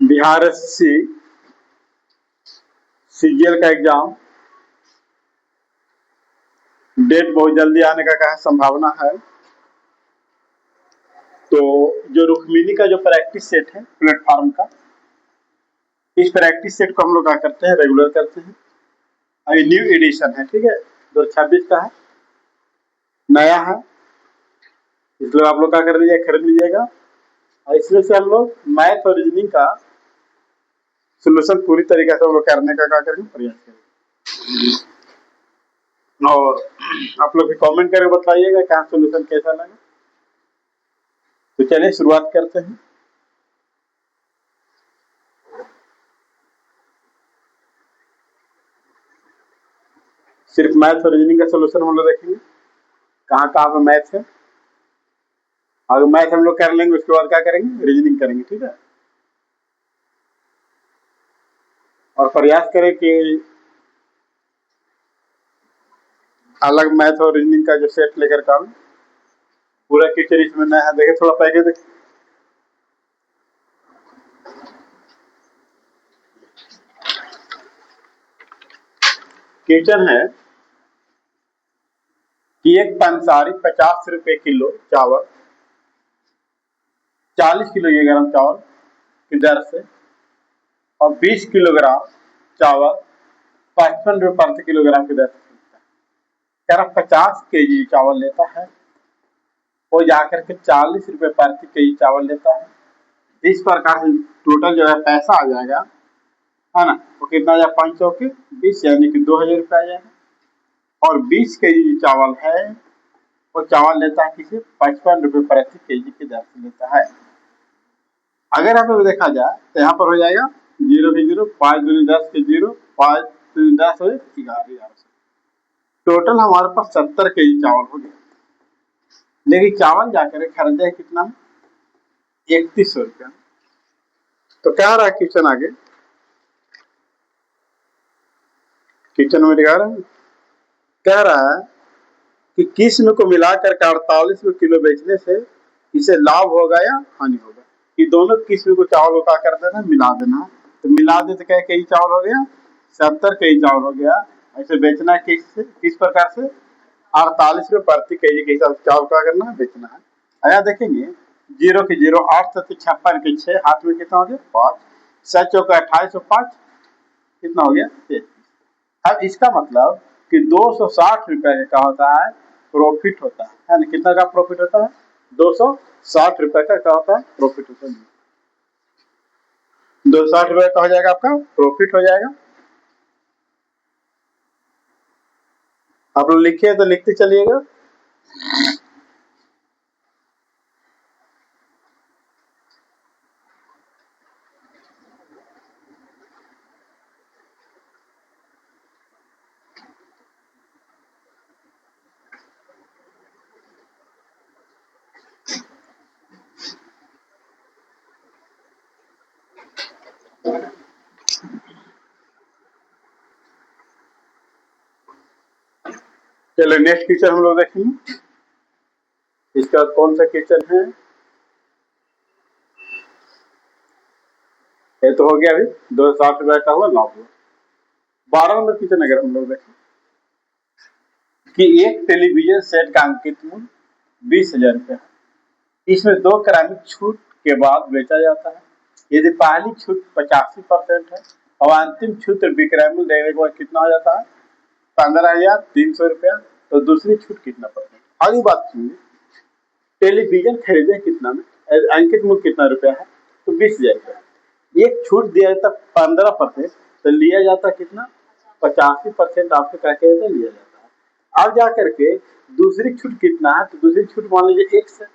Bihar SC CGL का exam date बहुत जल्दी आने का क्या संभावना है। तो जो रुक्मिणी का जो प्रैक्टिस सेट है प्लेटफॉर्म का, इस प्रैक्टिस सेट को हम लोग क्या करते हैं, रेगुलर करते हैं। अभी न्यू एडिशन है, ठीक है, 2026 का है, नया है, इसलिए आप लोग क्या कर लीजिएगा, खरीद लीजिएगा। और इसमें से हम लोग मैथ और रीजनिंग का सोल्यूशन पूरी तरीके से हम लोग करने का क्या करेंगे, प्रयास करेंगे। और आप लोग भी कमेंट करके बताइएगा क्या सोल्यूशन कैसा लगा। तो चलिए शुरुआत करते हैं। सिर्फ मैथ और रीजनिंग का सोल्यूशन हम लोग देखेंगे, कहाँ कहाँ पे मैथ है। अगर मैथ हम लोग कर लेंगे उसके बाद क्या करेंगे, रीजनिंग करेंगे, ठीक है। और प्रयास करें कि अलग मैथ और रीजनिंग का जो सेट लेकर का पूरा किचन इसमें नया है। देखिए थोड़ा पहले देखिए, किचन है कि एक पंसारी 50 रुपए किलो चावल, 40 किलो ये गरम चावल की दर से, और 20 किलोग्राम चावल 55 रुपए प्रति किलोग्राम की दर से खरीदता है। 50 केजी चावल लेता है, वो जाकर के 40 रुपए प्रति केजी चावल लेता है। इस प्रकार से टोटल जो है पैसा आ जाएगा, है ना, वो कितना आ जाएगा, 5 के 20 यानी कि 2000 रुपये आ जाएगा। और 20 केजी चावल है, वो चावल लेता है किसी 55 रुपए प्रति केजी की दर से लेता है। अगर यहाँ पे देखा जाए तो यहाँ पर हो जाएगा 0 की 0, 5 दूनी 10 के 0, 5 दूनी 10 हो 11। टोटल हमारे पास 70 केजी चावल हो गया। लेकिन चावल जाकर खरीदे कितना, 3100 रुपया। तो क्या रहा क्वेश्चन आगे, क्वेश्चन में दिखा रहा है, कह रहा है कि किस्म को मिलाकर 48 किलो बेचने से इसे लाभ होगा या हानि होगा। कि दोनों किस्म को चावल का कर देना, मिला देना। तो मिला दे तो क्या केजी चावल हो गया, 70 केजी चावल हो गया। ऐसे बेचना किस प्रकार से, 48 रुपये प्रति केजी के हिसाब से चावल का करना है, बेचना है। आया देखेंगे 0 की 0, 8 7 56 के 6, हाथ में कितना हो गया 5, 7 चौका 28 और 5 कितना हो गया 33। अब इसका मतलब कि 260 रुपए का क्या होता है, प्रॉफिट होता है ना। कितना का प्रॉफिट होता है, 260 रुपए का क्या होता है, प्रॉफिट होता है। 260 रुपए का हो जाएगा आपका प्रॉफिट हो जाएगा। आप लोग लिखिए तो लिखते चलिएगा। चलो नेक्स्ट क्वेश्चन हम लोग देखेंगे। इसका कौन सा क्वेश्चन है, ये तो हो गया अभी 260 रुपए का हुआ लाभ हुआ। 12 नंबर क्वेश्चन अगर हम लोग देखें कि एक टेलीविजन सेट का अंकित मूल्य 20,000 रुपया है, इसमें 2 क्रमिक छूट के बाद बेचा जाता है। यदि पहली छूट 85% है और अंतिम छूट विक्रय मूल्य देने के बाद कितना हो जाता है, 15,300 रुपया, तो दूसरी छूट कितना परसेंट। अगली बात सुनिए, टेलीविजन खरीदे कितना में, अंकित मूल्य कितना रुपया है, तो 20,000 रुपया। एक छूट दिया जाता 15%, तो लिया जाता कितना, 85% आपसे क्या कहते हैं लिया जाता है। अब जाकर के दूसरी छूट कितना है, तो दूसरी छूट मान लीजिए X है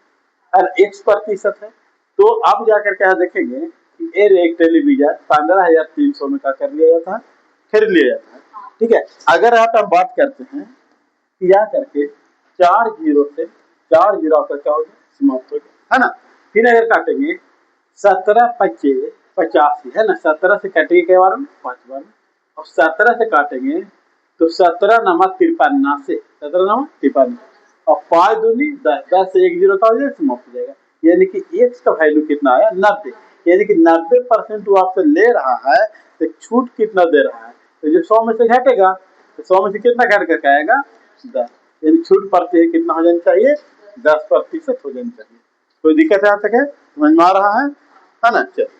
और X% है। तो अब जाकर के देखेंगे कि एक टेलीविजन 15,300 में क्या कर लिया जाता है, खरीद लिया जाता है, ठीक है। अगर आप बात करते हैं कि जा करके 4 जीरो से 4 जीरो आपका क्या हो गया, समाप्त हो गया, है ना। फिर अगर काटेंगे 17 25 85, है ना, 17 से कटेंगे के बार में 5 बार, और 17 से काटेंगे तो 17 नमक 53 से 17 नमक 53 और 5 दूनी 10, 10 से 1 जीरो का हो जाएगा, समाप्त हो जाएगा। यानी कि x का वैल्यू कितना आया 90, यानी कि 90% वो आपसे ले रहा है, तो छूट कितना दे रहा है, तो जो 100 में से घटेगा तो 100 में से कितना घट करके आएगा 10, यानी छूट प्रतिशत कितना हो जाना चाहिए 10% हो जानी चाहिए। कोई दिक्कत यहाँ तक है, समझ में आ रहा है ना। चलिए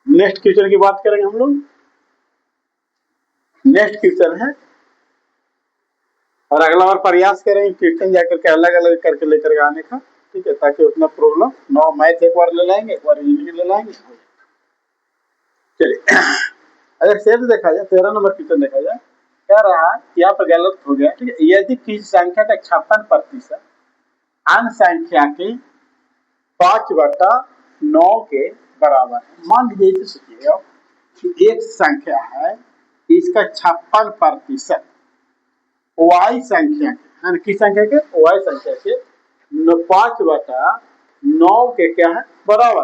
नेक्स्ट क्वेश्चन की बात करेंगे हम लोग। नेक्स्ट क्वेश्चन है, और अगला बार प्रयास करेंगे क्वेश्चन जाकर के अलग अलग करके लेकर के आने का, ठीक है, ताकि उतना प्रॉब्लम नो। मैथ एक बार ले लाएंगे, एक बार रीजनिंग ले लाएंगे। चलिए अगर सेट देखा जाए 13 नंबर क्वेश्चन देखा जाए, क्या रहा यहाँ पर गलत हो गया, ठीक है। यदि किसी संख्या का 56% अन्य संख्या के 5/9 के बराबर है। मान लीजिए सोचिएगा कि एक संख्या है, इसका 56% y संख्या के, किस संख्या के, y संख्या के 5/9 के क्या है बराबर।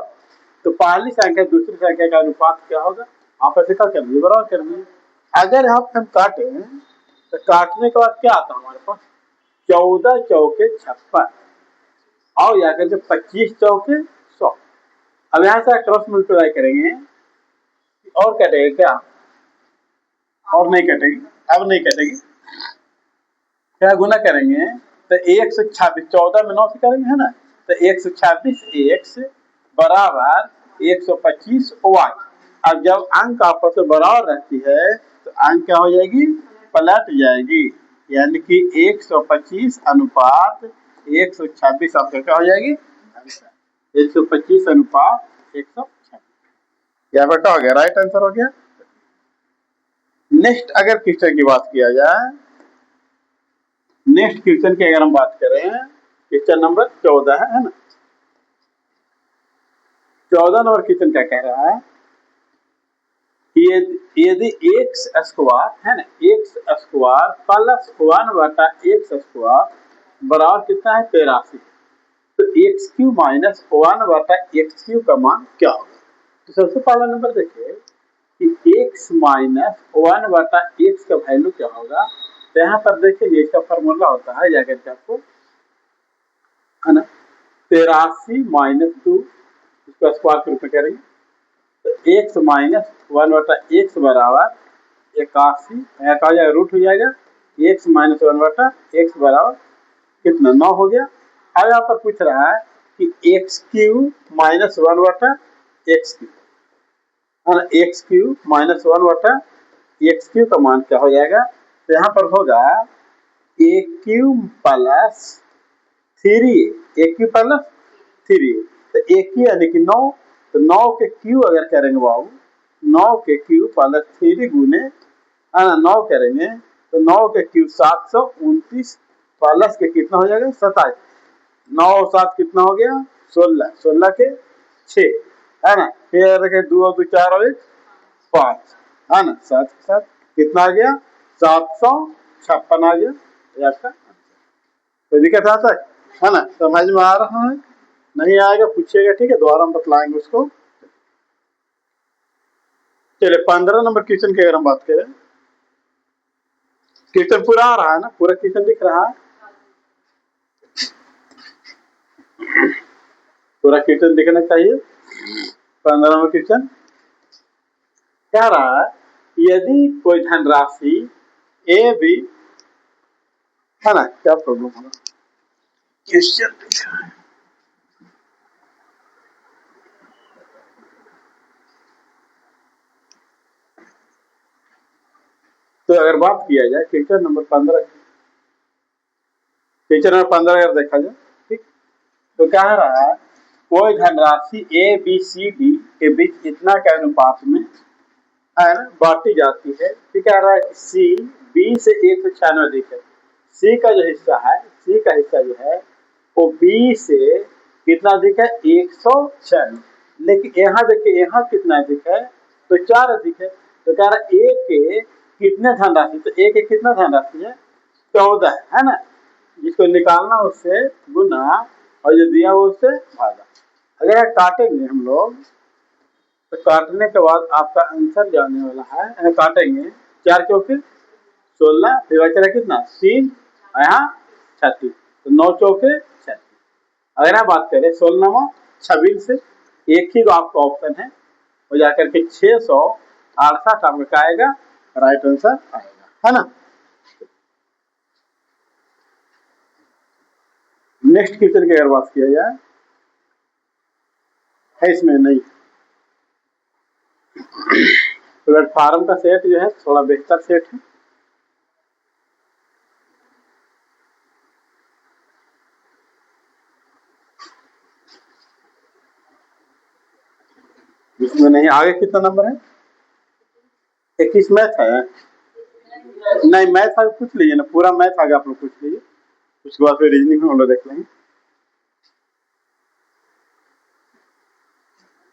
तो पहली संख्या दूसरी संख्या का अनुपात क्या होगा, आप ऐसे क्या कर लीजिए, बराबर कर लीजिए। अगर हम काटे तो काटने के बाद क्या आता है हमारे पास 14 चौके 56 और या करके 25 चौके 100। अब यहाँ से क्रॉस मल्टीप्लाई करेंगे और कटेगा क्या, और नहीं कटेगी, अब नहीं कटेगी, क्या गुना करेंगे तो 126, 14 में 9 से करेंगे है ना, तो 126 x बराबर 125 y। अब जब अंक आपस में बराबर रहती है तो अंक क्या हो जाएगी, पलट जाएगी, यानी कि 125 अनुपात 126 आपका क्या हो जाएगी 125 अनुपात 126। क्या बेटा हो गया, राइट आंसर हो गया। नेक्स्ट अगर क्वेश्चन की बात किया जाए, नेक्स्ट क्वेश्चन की अगर हम बात करें, क्वेश्चन नंबर 14 है ना। 14 नंबर क्वेश्चन क्या कह रहा है कि यदि x स्क्वायर है ना, x स्क्वायर प्लस 1/x² बराबर कितना है 83, तो x³ माइनस 1/x³ का मान क्या होगा। तो सबसे पहला नंबर देखिए कि x माइनस 1/x का वैल्यू क्या होगा। तो यहाँ पर देखिए इसका फॉर्मूला होता है जाकर के आपको है ना 83 माइनस 2 इसका स्क्वायर के रूप में करेंगे तो x माइनस 1/x बराबर 81, यहाँ कहा जाएगा रूट हो जाएगा, x माइनस 1/x बराबर कितना 9 हो गया। अब यहाँ पर पूछ रहा है कि x³ माइनस 1/x³ है ना, x³ माइनस 1/x³ का मान क्या हो जाएगा, तो यहाँ पर होगा a³ plus 3a, a³ plus 3a, तो a³ यानी कि 9, तो 9 के क्यू अगर करेंगे बाबू 9 के क्यू प्लस 3 गुने है ना 9 करेंगे तो 9 के क्यू 729 प्लस के कितना हो जाएगा 27, 9 और 7 कितना हो गया 16, 16 के 6 है ना, फिर 2 और 2 4 और 1 5 है ना, 7 के साथ कितना आ गया 756 आ गया। ये आपका तो दिक्कत आता है ना, समझ में आ रहा है, नहीं आएगा पूछिएगा, ठीक है, दोबारा हम बतलाएंगे उसको। चलिए 15 नंबर क्वेश्चन की अगर हम बात करें, क्वेश्चन पूरा आ रहा है ना, पूरा क्वेश्चन दिख रहा है, पूरा क्वेश्चन दिखना चाहिए। 15 नंबर क्वेश्चन क्या रहा है, यदि कोई धनराशि ए बी है ना, क्या प्रॉब्लम होगा क्वेश्चन दिखा है, तो अगर बात किया जाए क्वेश्चन नंबर 15, क्वेश्चन नंबर 15 अगर देखा जाए, ठीक, तो कह रहा है कोई धनराशि ए बी सी डी के बीच इतना के अनुपात में है ना बांटी जाती है, ठीक, कह रहा है सी बी से 196 अधिक है, सी का जो हिस्सा है, सी का हिस्सा जो है वो बी से कितना अधिक है 196, लेकिन यहाँ देखिए यहाँ कितना अधिक है तो 4 अधिक है, तो कह रहा है ए के कितने धनराशि, तो ए के कितना धनराशि है 14 है ना, जिसको निकालना उससे गुना और जो दिया वो उससे भागा। अगर काटेंगे हम लोग तो काटने के बाद आपका आंसर जाने वाला है, काटेंगे 4 चौके 16, फिर बचा कितना 3, यहाँ 36, तो 9 चौके 36। अगर आप बात करें 16वां 26 से, एक ही आपका ऑप्शन है, हो जाकर के 668 आपका आएगा, राइट आंसर आएगा, है ना। नेक्स्ट क्वेश्चन की अगर बात किया जाए, है इसमें नहीं, प्लेटफार्म का सेट जो है थोड़ा बेहतर सेट है। इसमें नहीं, आगे कितना नंबर है, 21 मैथ है, नहीं मैथ आगे पूछ लीजिए ना, पूरा मैथ आगे आप लोग पूछ लीजिए, उसके बाद फिर रीजनिंग में हम लोग देख लेंगे।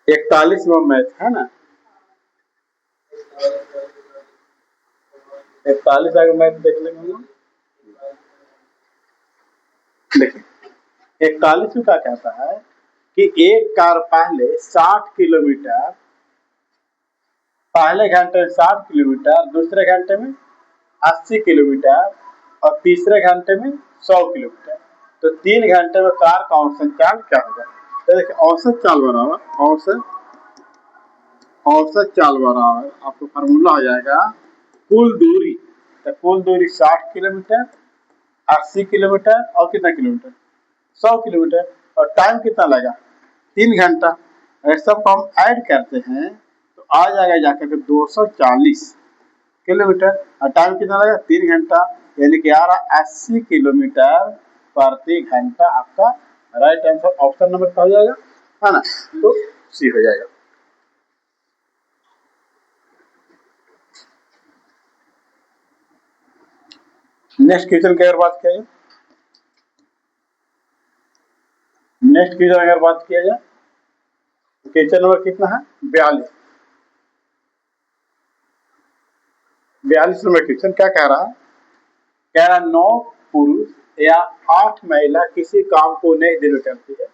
41वां मैथ है ना, 41 आगे मैथ देख लेंगे हम लोग। देखिए 41 का कहता है कि एक कार पहले 60 किलोमीटर, पहले घंटे में 60 किलोमीटर, दूसरे घंटे में 80 किलोमीटर और तीसरे घंटे में 100 किलोमीटर, तो 3 घंटे में कार का औसत चाल क्या होगा। तो देखिए औसत चाल बराबर औसत चाल बराबर आपको फार्मूला हो जाएगा कुल दूरी, तो कुल दूरी 60 किलोमीटर, 80 किलोमीटर और कितना किलोमीटर 100 किलोमीटर, और टाइम कितना लगा 3 घंटा। अगर सब हम ऐड करते हैं तो आ जाएगा जाकर के 240 किलोमीटर, और टाइम कितना लगा 3 घंटा, यानी कि आ रहा 80 किलोमीटर प्रति घंटा आपका राइट आंसर ऑप्शन नंबर क्या हो जाएगा, है ना, तो सी हो जाएगा। नेक्स्ट क्वेश्चन की अगर बात किया जाए, नेक्स्ट क्वेश्चन अगर बात किया जाए, क्वेश्चन नंबर कितना है 42, 42 नंबर क्वेश्चन क्या कह रहा है, कह रहा 9 पुरुष या 8 महिला किसी काम को नए दिन में करती है।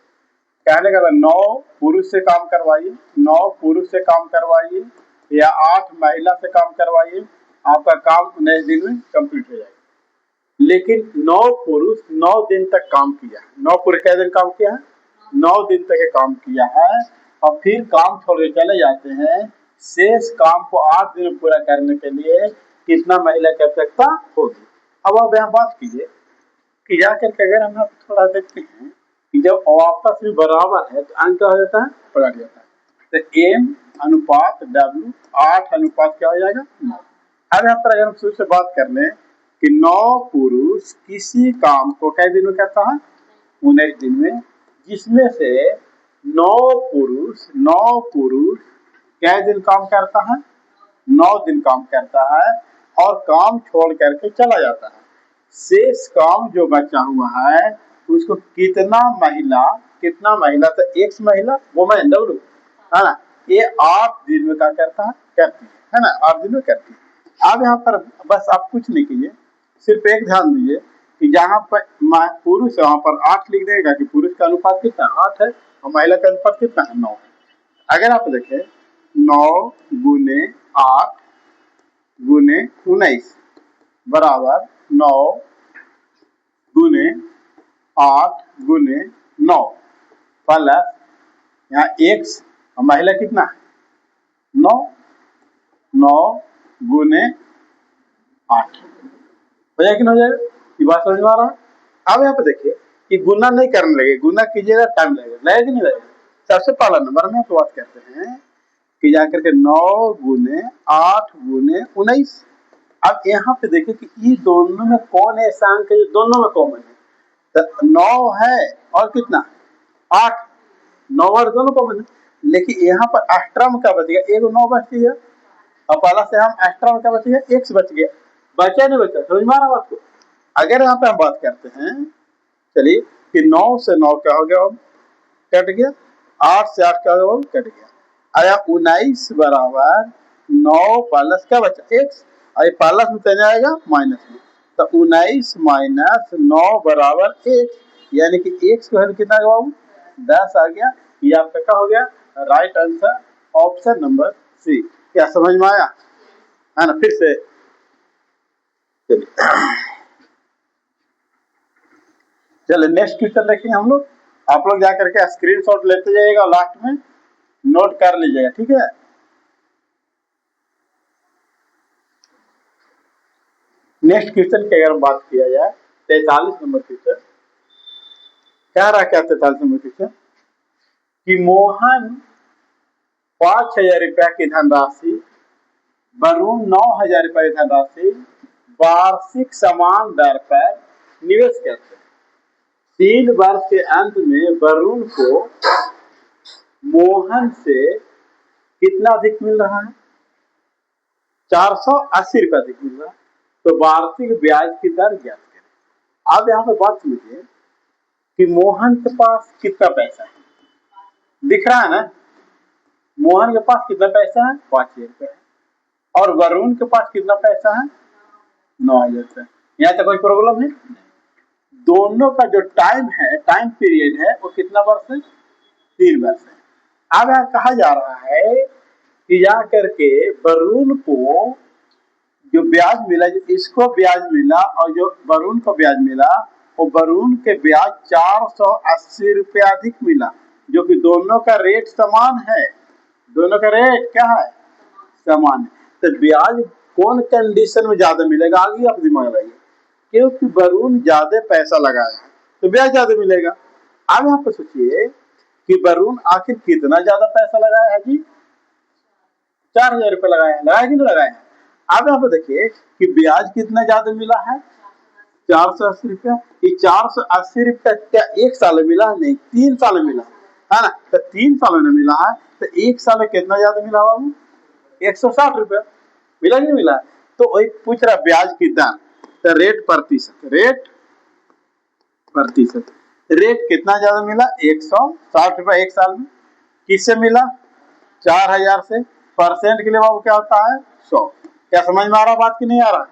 कहने का 9 पुरुष से काम करवाइए, 9 पुरुष से काम करवाइए या 8 महिला से काम करवाइए, आपका काम 19 दिन में कंप्लीट हो जाएगा। लेकिन 9 पुरुष 9 दिन तक काम किया है, 9 पुरुष क्या दिन काम किया है, 9 दिन तक काम किया है, और फिर काम छोड़ के चले जाते हैं। शेष काम को 8 दिन में पूरा करने के लिए कितना महिला की आवश्यकता होगी। अब आप यहाँ बात कीजिए कि जाकर के अगर हम थोड़ा देखते हैं कि जब आपस में बराबर है तो अंक क्या हो जाता है, पलट जाता है, तो एम अनुपात डब्ल्यू 8 अनुपात क्या हो जाएगा 9। अब यहाँ पर अगर हम शुरू से बात कर लें कि 9 पुरुष किसी काम को कई दिन में करता है 19 दिन में, जिसमें से 9 पुरुष कै दिन काम करता है 9 दिन काम करता है और काम छोड़ करके चला जाता है। शेष काम जो बचा हुआ है उसको कितना महिला तो एक्स महिला वुमेन डब्ल्यू, है ना, ये 8 दिन में क्या करता है करती है ना, 8 दिन में करती है। अब यहाँ पर बस आप कुछ नहीं कीजिए, सिर्फ एक ध्यान दीजिए कि जहाँ पर पुरुष है वहां पर 8 लिख देगा कि पुरुष का अनुपात कितना 8 है और महिला का अनुपात कितना है 9 है। अगर आप देखें 9 गुने 8 गुने 19 बराबर 9 गुने 8 गुने 9 प्लस यहाँ एक्स और महिला कितना है 9, 9 गुने 8 हो जाएगा कि नहीं हो जाएगा, ये बात समझ में आ रहा है। अब यहाँ पे देखिए कि गुना नहीं करने लगे, गुना कीजिएगा टाइम लगेगा कि नहीं लगेगा। सबसे पहला नंबर में बात करते हैं कि जाकर के 9 गुने 8 गुने 19। अब यहाँ पे देखिए कि ये दोनों में कौन ऐसा अंक है दोनों में कॉमन है, तो 9 है और कितना 8, 9 और दोनों कॉमन है, लेकिन यहाँ पर एक्स्ट्रा में क्या बच गया, एक 9 बच गया और पहला से हम एक्स्ट्रा में क्या बच गया, एक्स बच गया, बचा नहीं बचा, समझ में आ रहा बात को। अगर यहाँ पे हम बात करते हैं चलिए कि 9 से 9 क्या हो गया, कट गया, 8 से 8 क्या हो गया, कट गया, आया 19 बराबर 9 प्लस क्या बचा एक्स, और प्लस में चले जाएगा माइनस में, तो 19 माइनस 9 बराबर एक्स, यानी कि एक्स को कितना गया बाबू 10 आ गया। ये आपका क्या हो गया right answer option number C. क्या समझ में आया, है ना। फिर से चलिए नेक्स्ट क्वेश्चन देखेंगे हम लोग। आप लोग जाकर के स्क्रीनशॉट लेते जाइएगा और लास्ट में नोट कर लीजिएगा, ठीक है। नेक्स्ट क्वेश्चन की अगर बात किया जाए 43 नंबर क्वेश्चन क्या रहा, क्या 43 नंबर क्वेश्चन कि मोहन 5,000 रुपया की धनराशि, वरुण 9,000 रुपया की धनराशि वार्षिक समान दर पर निवेश करते हैं। 3 वर्ष के अंत में वरुण को मोहन से कितना अधिक मिल रहा है? 480 रुपया अधिक मिल रहा है। तो वार्षिक ब्याज की दर ज्ञात करें। अब यहाँ पे बात समझिए कि मोहन के पास कितना पैसा है, दिख रहा है ना। मोहन के पास कितना पैसा है? 5,000 रुपया है। और वरुण के पास कितना पैसा है? 9,000 रुपया। यहाँ तक कोई प्रॉब्लम है? दोनों का जो टाइम है, टाइम पीरियड है, वो कितना वर्ष है? 3 वर्ष है। अब यहाँ कहा जा रहा है कि जा करके वरुण को जो ब्याज मिला, जो इसको ब्याज मिला और जो वरुण को ब्याज मिला, वो वरुण के ब्याज 480 रुपया अधिक मिला, जो कि दोनों का रेट समान है। दोनों का रेट क्या है? समान है। तो ब्याज कौन कंडीशन में ज्यादा मिलेगा, आगे आप दिमाग लगाइए। क्योंकि वरुण ज्यादा पैसा लगाया है तो ब्याज ज्यादा मिलेगा। अब यहाँ पर सोचिए कि वरुण आखिर कितना ज्यादा पैसा लगाया है जी? 4,000 रुपया लगाया है, लगाया कि नहीं लगाया है? अब यहाँ पर देखिए कि ब्याज कितना ज्यादा मिला है? 480 रुपया। ये 480 रुपया क्या 1 साल में मिला? नहीं, 3 साल में मिला है ना। तो 3 साल में मिला है तो 1 साल में कितना ज्यादा मिला बाबू? 160 रुपया मिला नहीं मिला? तो वही पूछ रहा ब्याज की दर, तो रेट प्रतिशत, रेट प्रतिशत, रेट कितना ज्यादा मिला? 160 रुपया 1 साल में। किससे मिला? 4,000 से। परसेंट के लिए बाबू क्या होता है? 100। क्या समझ में आ रहा बात की नहीं आ रहा?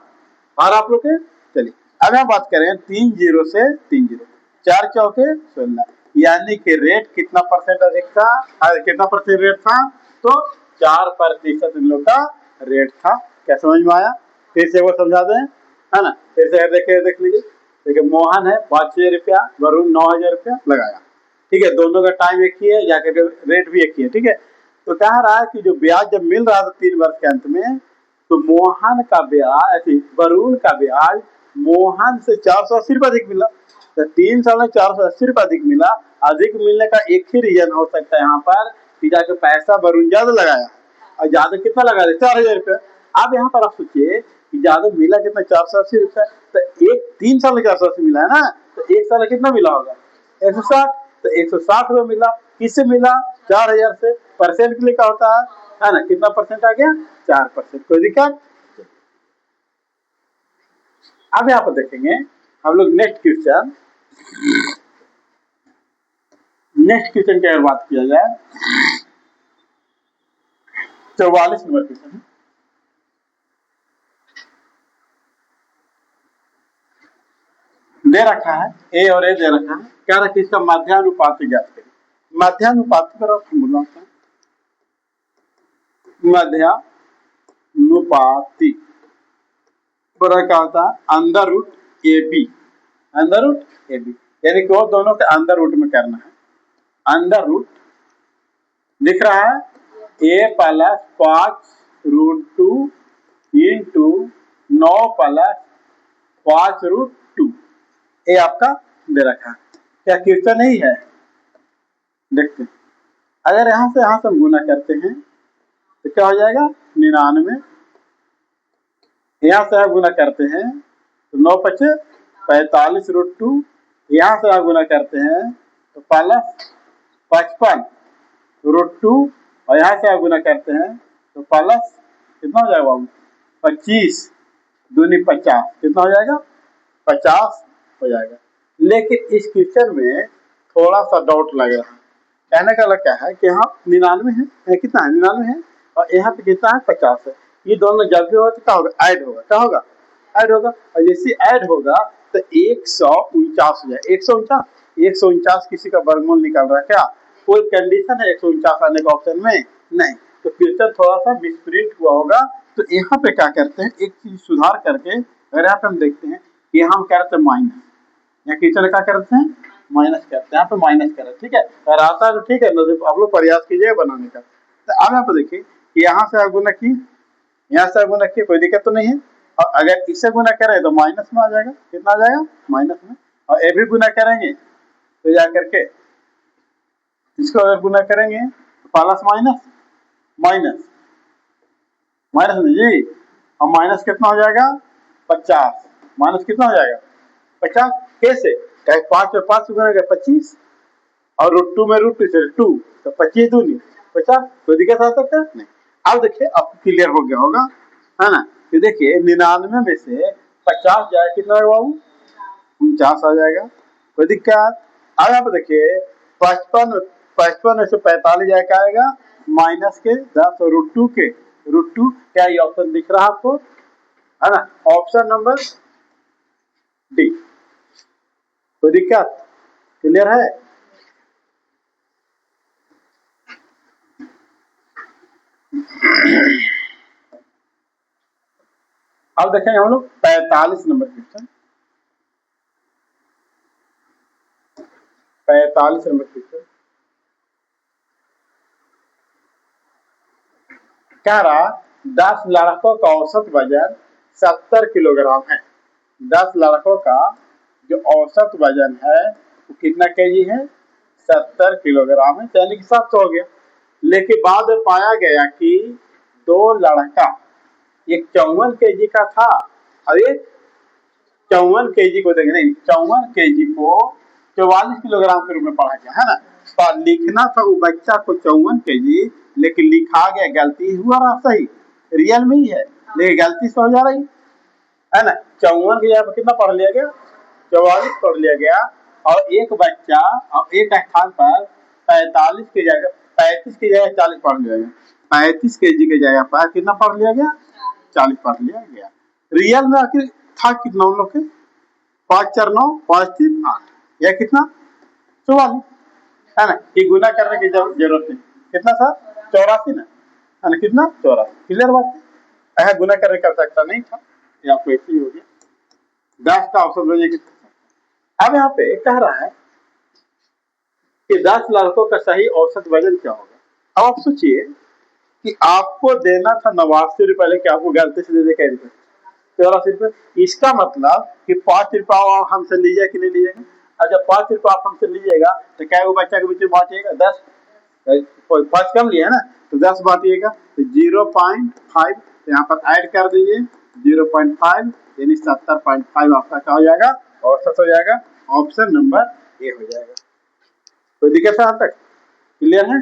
आ रहा आप लोग के? चलिए अब हम बात करें 3 0 से 3 0, 4 चौके 16, यानी कि रेट कितना परसेंट अधिक था? कितना परसेंट रेट था? तो 4% इन लोग का रेट था। क्या समझ में आया? फिर से वो समझा दें, है ना। फिर से देख लीजिए। देखिए मोहन है 5,000 रुपया, वरुण 9,000 रुपया लगाया, ठीक है। दोनों का टाइम एक ही है, जाकर रेट भी एक ही है, ठीक है। तो कह रहा है कि जो ब्याज जब मिल रहा था 3 वर्ष के अंत में, तो मोहन का ब्याज, वरुण का ब्याज मोहन से 480 रुपया अधिक मिला। तो 3 साल में 480 रुपया अधिक मिला। अधिक मिलने का एक ही रीजन हो सकता है यहाँ पर कि जाके पैसा वरुण ज्यादा लगाया और ज्यादा कितना लगा दे? 4,000 रुपया। अब यहाँ पर आप सोचिए कि ज्यादा मिला कितना? 480 रुपया। तो 3 साल में 480 मिला है ना, तो 1 साल में कितना मिला होगा? 160। तो 160 रुपया मिला। किससे मिला? 4,000 से। परसेंट के लिए क्या होता है ना, कितना परसेंट आ गया? 4%। कोई दिक्कत? अब यहाँ पर देखेंगे हम लोग नेक्स्ट क्वेश्चन की अगर बात किया जाए 44 नंबर क्वेश्चन दे रखा है, ए और ए दे रखा है। क्या रखा? इसका मध्यानुपात ज्ञात करें। मध्यानुपात पर फॉर्मूला होता है मध्यानुपाती, क्या होता है? Under root A B, under root A B, यानी कि वो दोनों के अंडर रूट में करना है। अंडर रूट दिख रहा है a प्लस 5√2 इंटू 9 प्लस 5√2, ये आपका दे रखा है। क्या क्वेश्चन नहीं है? देखते हैं। अगर यहां से हम गुना करते हैं तो क्या हो जाएगा? 99। यहां से आप गुना करते हैं तो 9 पचे 45√2, यहां से आप गुना करते हैं तो प्लस 55√2, और यहाँ से आप गुना करते हैं तो प्लस कितना हो जाएगा बाबू? 25 दूनी 50, कितना हो जाएगा? 50 हो जाएगा। लेकिन इस क्वेश्चन में थोड़ा सा डाउट लग रहा है। कहने का लग क्या है कि यहाँ 99 है, कितना है? 99 है, और यहाँ पे कितना है? 50 है। ये दोनों जब भी होगा तो क्या होगा? ऐड होगा। क्या होगा? ऐड होगा। और जैसे ऐड होगा तो 149 हो जाए। 149 किसी का वर्गमूल निकल रहा है क्या? कोई कंडीशन है 149 आने का ऑप्शन में? नहीं। तो क्वेश्चन थोड़ा सा मिसप्रिंट हुआ होगा। तो यहाँ पे क्या करते हैं, एक चीज सुधार करके अगर यहाँ पे हम देखते हैं कि हम क्या करते हैं माइनस, यहाँ किचन क्या करते हैं माइनस करते हैं, यहाँ पे माइनस कर रहे हैं, ठीक है। अगर आता है तो ठीक है, आप लोग प्रयास कीजिए बनाने का। तो अब यहाँ पे देखिए कि यहाँ से गुना की, यहाँ से गुना की, कोई दिक्कत तो नहीं है। और अगर इससे गुना करें तो माइनस में आ जाएगा, कितना आ जाएगा माइनस में। और ये भी गुना करेंगे तो जा करके इसको अगर गुना करेंगे तो प्लस माइनस माइनस माइनस में जी, और माइनस कितना हो जाएगा 50, माइनस कितना हो जाएगा 50। कैसे, 5 में 5 गुना कर 25, और √2 में √2 से 2, तो 25 दूनी 50, कोई दिक्कत आ सकता है नहीं। अब देखिए अब क्लियर हो गया होगा, है ना। तो देखिए 99 में से 50 जाए कितना होगा बाबू 49 आ जाएगा, कोई दिक्कत। अब यहाँ पे देखिए 55 में से 45 जाए क्या आएगा माइनस के 10 और √2 के √2, क्या ये ऑप्शन दिख रहा है आपको, है ना, ऑप्शन नंबर डी। कोई दिक्कत, क्लियर है। अब देखेंगे हम लोग 45 नंबर क्वेश्चन, 45 नंबर क्वेश्चन कह रहा 10 लड़कों का औसत वजन 70 किलोग्राम है। 10 लड़कों का जो औसत वजन है वो कितना केजी है 70 किलोग्राम है, यानी कि 700 हो गया। लेकिन बाद में पाया गया कि 2 लड़का एक 54 केजी का था और एक 54 केजी को देखें, नहीं 54 केजी को 44 किलोग्राम के रूप में पढ़ा गया, है ना। पर लिखना था वो बच्चा को 54 केजी, लेकिन लिखा गया गलती हुआ रहा सही, रियल में ही है लेकिन गलती से हो जा रही है ना। 54 के जगह कितना पढ़ लिया गया 44 पढ़ लिया गया, और एक बच्चा और एक स्थान पर 45 की जगह 35 की जगह 40 पढ़ लिया गया, 35 केजी की जगह पर कितना पढ़ लिया गया 40 पढ़ लिया गया। रियल में आखिर था कितना उन लोग के 5 4 9 5 3 8, यह कितना 44, है ना। ये गुना करने की जरूरत नहीं, कितना था 84 ना, है ना, कितना 84, क्लियर बात है। ऐसा गुना करने का आवश्यकता नहीं था, ये आपको ऐसे ही हो गया 10 का औसत वजन। अब यहाँ पे कह रहा है कि 10 लड़कों का सही औसत वजन क्या होगा। अब आप सोचिए कि आपको देना था 89 रुपए, लेकिन आपको गलती से दे दे क्या रुपए 84 रुपए। इसका मतलब कि 5 रुपया आप हमसे लीजिए कि नहीं लीजिएगा। और जब 5 रुपया आप हमसे लीजिएगा तो क्या वो बच्चा के बीच में बांटिएगा 10, 5 कम लिया ना तो 10 बांटिएगा, तो 0.5 यहाँ पर ऐड कर दीजिए 0.5, यानी 70.5 आपका क्या हो जाएगा औसत हो जाएगा। ऑप्शन नंबर ए हो जाएगा। कोई दिक्कत है यहाँ तक, क्लियर है,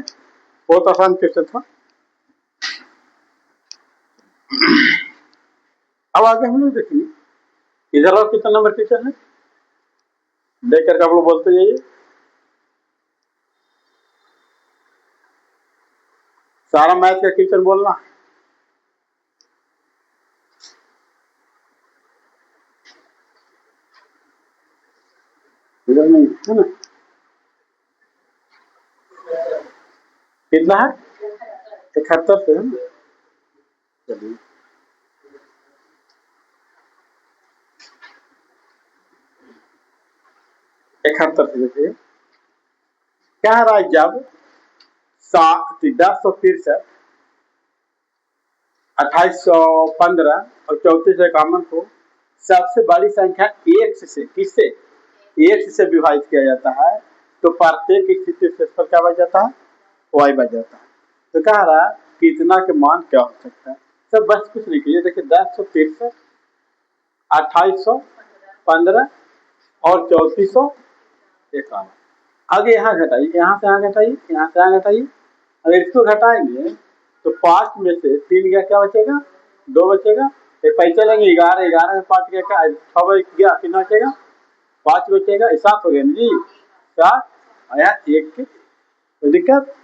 बहुत आसान क्वेश्चन था। अब आगे हम लोग देखेंगे इधर और कितना नंबर क्वेश्चन है, देख करके आप लोग बोलते जाइए। सारा मैथ का क्वेश्चन बोलना, इधर नहीं है ना। कितना है 71 से, है ना। चलिए 71 से देखिए क्या रहा है, जब 1063 2815 और 3451 को सबसे बड़ी संख्या एक से किससे एक से विभाजित किया जाता है तो प्रत्येक स्थिति शेष पर क्या बच जाता है वाई बच जाता है। तो कह रहा है कि इतना के मान क्या हो सकता है, सब बस कुछ नहीं कीजिए। देखिए 1063 2815 और 3451, आगे यहाँ घटाइए, यहाँ से यहाँ घटाइए, यहाँ से यहाँ घटाइए। अगर इसको घटाएंगे तो 5 में से 3 गया क्या बचेगा 2 बचेगा, एक पैसे लेंगे 11, 11 में 5 गया क्या 6 गया, कितना बचेगा 5 बचेगा, 7 हो गया जी 7, आया 1 के। तो दिक्कत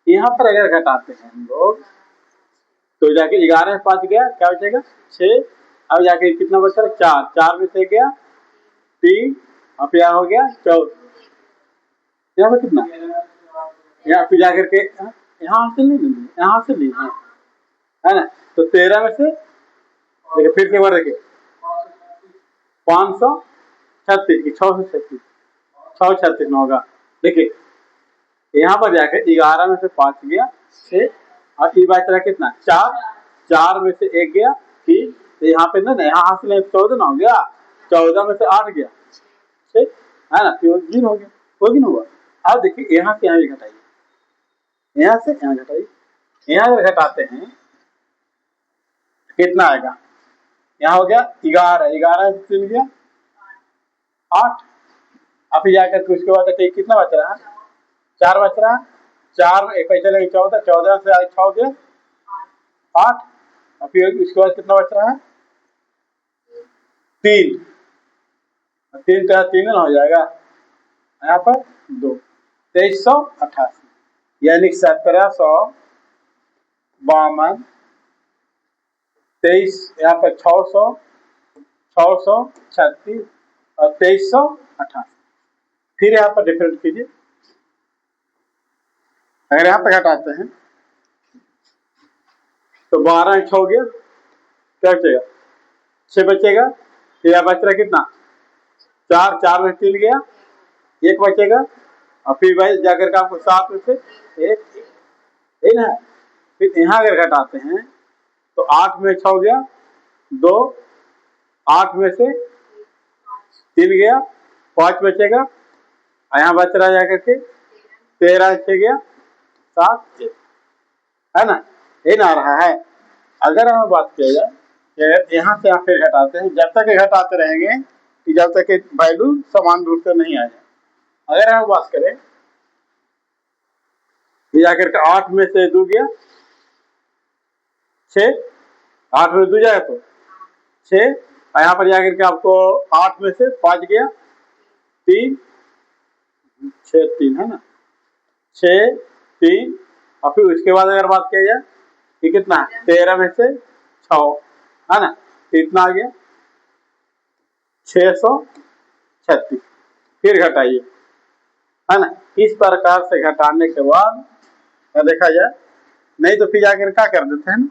यहाँ पर अगर घटाते हैं हम लोग तो जाके 11 में 5 गया क्या बचेगा 6, अब जाके कितना बचा 4, 4 में से गया 3, अब यहाँ हो गया 14, यहाँ पर कितना यहाँ पे जाकर के यहाँ से नहीं यहाँ से ली है ना। तो 13 में से देखिए फिर से बार देखिए 536 की 636, 636 में होगा। देखिए यहाँ पर जाकर 11 में से 5 गया 6, और ये बच रहा कितना 4, 4 में से 1 गया 3, तो यहाँ पे ना यहाँ हासिल 14 ना हो गया, 14 में से 8 गया 6, है ना, तो 0 हो गया, हो गया हुआ। अब देखिए यहाँ से यहाँ भी घटाइए, यहाँ से यहाँ घटाइए, यहाँ अगर घटाते हैं कितना आएगा, यहाँ हो गया 11, 11 से 3 गया 8, अब फिर जाकर के उसके बाद कितना बच रहा है, 4 बच रहा है, 4 में एक चलेगा 14, 14 से 6 हो गया 8, और फिर उसके बाद कितना बच रहा है 3, 3 तो 3 ना हो जाएगा, यहाँ पर 2, 2388, यानी 1752, 23 यहाँ पर 600, 636 और 2388। फिर यहाँ पर डिफरेंट कीजिए, अगर यहाँ पे घटाते हैं तो 12 6 हो गया, क्या बचेगा 6 बचेगा, फिर यहाँ बच रहा कितना 4, 4 में 3 गया 1 बचेगा, और फिर भाई जाकर के आपको 7 में से 1 ना, फिर यहाँ अगर घटाते हैं तो 8 में 6 हो गया 2, 8 में से 3 गया 5 बचेगा, और यहाँ बच रहा जाकर के 13 से गया 7 1, है ना, ये ना रहा है। अगर हम बात किया जाए कि यहाँ से आप फिर घटाते हैं, जब तक घटाते रहेंगे कि जब तक वैल्यू समान रूप से नहीं आ जाए। अगर हम बात करें जाकर के 8 में से 2 गया 6, 8 में 2 जाएगा तो 6, और यहाँ पर जाकर के आपको 8 में से 5 गया 3, 6 3 है ना, 6 3, और फिर उसके बाद अगर बात किया जाए कि कितना 13 में से 6 है ना, तो इतना आ गया 636, फिर घटाइए, है ना। इस प्रकार से घटाने के बाद देखा जाए, नहीं तो फिर जाकर क्या कर देते हैं ना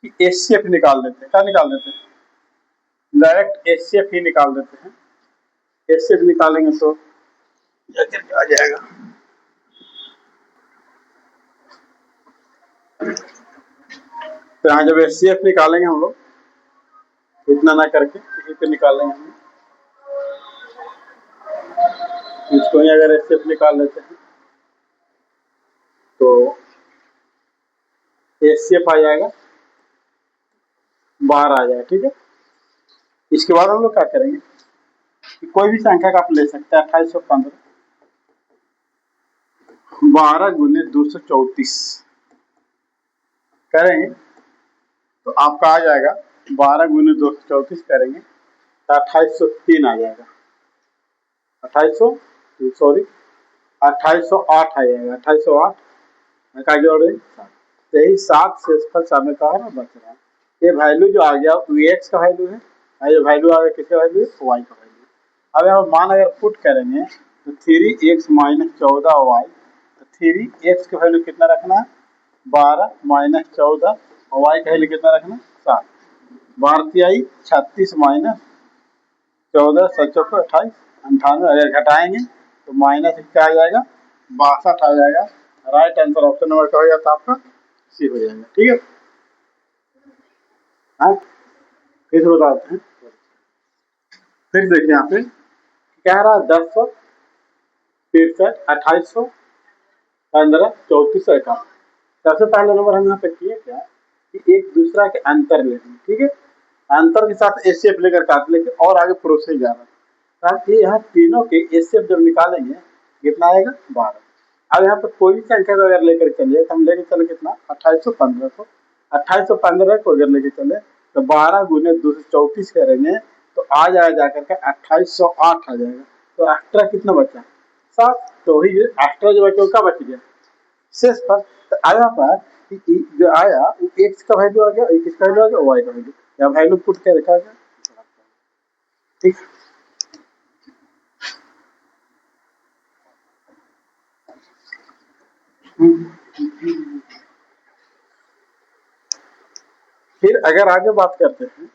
कि एचसीएफ निकाल देते हैं, क्या निकाल देते हैं, डायरेक्ट एचसीएफ ही निकाल देते हैं। एचसीएफ निकालेंगे तो आ जाएगा, तो यहाँ जब एचसीएफ निकालेंगे हम लोग, इतना ना करके यहीं पे निकालेंगे हम, इसको ही अगर एचसीएफ निकाल लेते हैं तो एचसीएफ आ जाएगा 12 आ जाएगा, ठीक है। इसके बाद हम लोग क्या करेंगे कि कोई भी संख्या का आप ले सकते हैं, 2815 12 गुने 234 करेंगे तो आपका आ जाएगा 12 गुने 234 करेंगे तो 2803 आ जाएगा, 2808 आ जाएगा, 2808 में का जोड़ रहे, यही 7 शेषफल समय का है ना बच रहा है। ये वैल्यू जो आ गया वो एक्स का वैल्यू है, जो वैल्यू आ गया किसका वैल्यू है, वाई का वैल्यू। अब हम मान अगर पुट करेंगे तो 3x माइनस 14y, तो 3x का वैल्यू कितना रखना है 12 माइनस 14, और y का वैल्यू कितना रखना 7, 12 आई 36 माइनस 14 7 28 98, अगर घटाएंगे तो माइनस क्या आ जाएगा 62 आ जाएगा। राइट आंसर ऑप्शन नंबर क्या हो जाता है आपका, सी हो जाएगा, ठीक है। हाँ फिर बताते हैं, फिर देखिए यहाँ पे क्या रहा 1063 2815 3451। सबसे पहले नंबर हम यहाँ पे किए क्या कि एक दूसरा के अंतर लेंगे, ठीक है, अंतर के साथ एचसीएफ लेकर काट लेंगे और आगे प्रोसेस जा रहा है, ताकि यहाँ तीनों के एचसीएफ जब निकालेंगे कितना आएगा 12। अब यहाँ पर कोई भी संख्या को अगर लेकर चलिए तो हम लेकर चले कितना 2815 को, 2815 को अगर लेकर चले तो 12 गुने 234 करेंगे तो आ जाएगा जाकर के 2808 आ जाएगा। तो एक्स्ट्रा कितना बचा 7, तो वही एक्स्ट्रा जो बचा क्या बच गया शेष पर। तो आया पर जो आया वो एक्स का वैल्यू आ गया, किसका वैल्यू आ गया वाई का वैल्यू, या वैल्यू पुट के रखा गया, ठीक। फिर अगर आगे बात करते हैं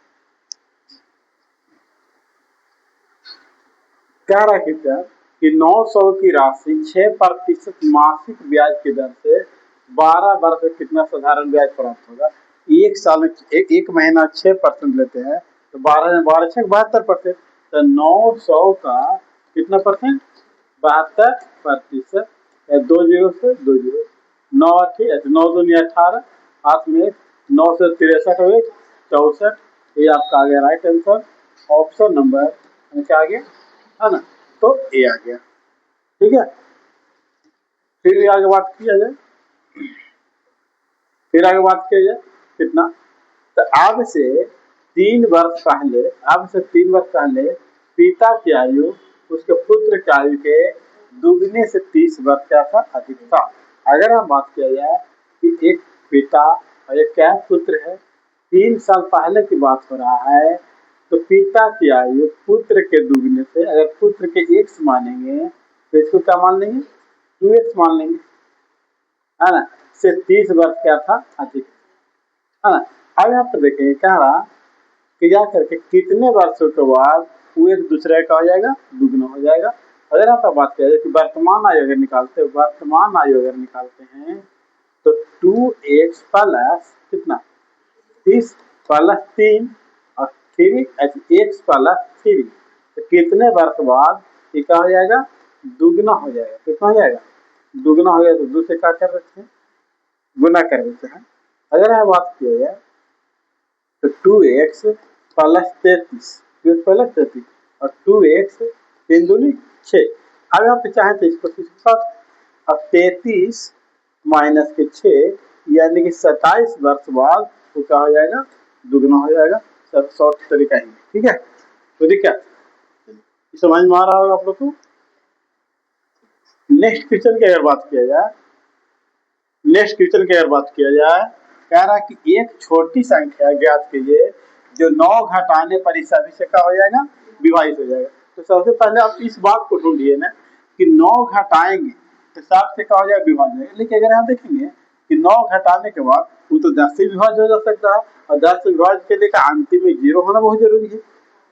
कह रहा कि क्या कि 900 की राशि 6% मासिक ब्याज की दर से 12 वर्ष में कितना साधारण ब्याज प्राप्त होगा। एक साल में एक महीना 6% लेते हैं तो 12 में 12 6 72%। तो 900 का कितना परसेंट 72%। दो जीरो से दो जीरो 9 9 दूनी 18 हाथ में 9 से 63 हो 64। ये आपका आ गया राइट आंसर ऑप्शन नंबर क्या आ गया है ना। तो ए आ गया ठीक है। फिर आगे बात किया जाए कितना तो अब से 3 वर्ष पहले पिता की आयु उसके पुत्र की आयु के दुगने से 30 वर्ष क्या था अधिक था। अगर हम बात किया जाए कि एक पिता और एक क्या पुत्र है 3 साल पहले की बात हो रहा है तो पिता की आयु पुत्र के दुगने से अगर पुत्र के x मानेंगे तो इसको क्या मान लेंगे 2x मान लेंगे है ना। से 30 वर्ष क्या था अधिक है ना। अब यहाँ पर देखेंगे कह रहा कि जा करके कितने वर्षों के बाद वो एक दूसरे का हो जाएगा दुगना हो जाएगा। अगर आप बात करें कि वर्तमान आयु अगर निकालते हैं तो 2x प्लस कितना 30 प्लस 3 और 3 x प्लस 3 तो कितने वर्ष बाद ये क्या हो जाएगा दुगना हो जाएगा। कितना हो जाएगा दुगना हो जाएगा। तो दूसरे क्या कर रखते हैं गुना कर देते हैं। अगर यहाँ बात किया जाए तो 2x प्लस 33 और 2x 3 दूनी 6। अब यहाँ पे चाहे तो इसको अब 33 माइनस के 6 यानी कि 27 वर्ष बाद वो क्या हो जाएगा दुगना हो जाएगा। सब शॉर्ट तरीका ही ठीक है। तो देखिए समझ में आ रहा होगा आप लोग को। नेक्स्ट क्वेश्चन की अगर बात किया जाए कह रहा है कि एक छोटी संख्या ज्ञात कीजिए जो 9 घटाने पर इस सभी से क्या हो जाएगा विभाजित हो जाएगा। तो सबसे पहले आप इस बात को ढूंढिए ना कि 9 घटाएंगे तो 7 से क्या हो जाएगा विभाजित हो जाएगा। लेकिन अगर यहाँ देखेंगे कि 9 घटाने के बाद वो तो 10 से विभाजित हो जा सकता है और 10 से विभाजित के लिए अंतिम में 0 होना बहुत जरूरी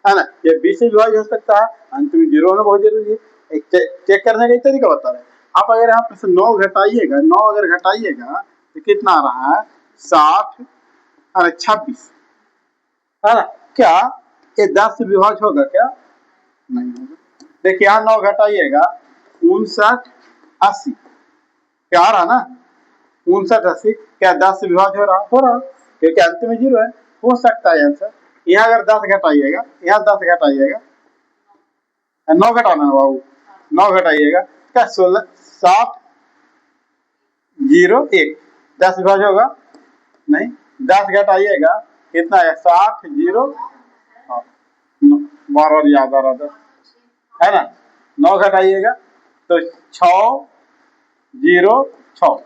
है ना। या 20 से विभाजित हो सकता है अंतिम में 0 होना बहुत जरूरी है। एक चेक करने का एक तरीका बता रहे हैं आप। अगर यहाँ पर 9 घटाइएगा 9 अगर घटाइएगा तो कितना आ रहा है 60 और 26 है ना। क्या ये 10 से विभाजित होगा क्या नहीं होगा। देखिए यहाँ 9 घटाइएगा 59 80 क्या आ रहा ना 59 80 क्या 10 से विभाजित हो रहा क्योंकि अंत में 0 है हो सकता है आंसर। यहाँ अगर 10 घटाइएगा यहाँ 10 घटाइएगा 9 घटाना है बाबू 9 घटाइएगा क्या 16 7 0 1 10 विभाजित होगा नहीं 10 घटाइएगा कितना है 60 0 बार बार याद आ रहा था है ना। 9 घटाइएगा तो 6 0 6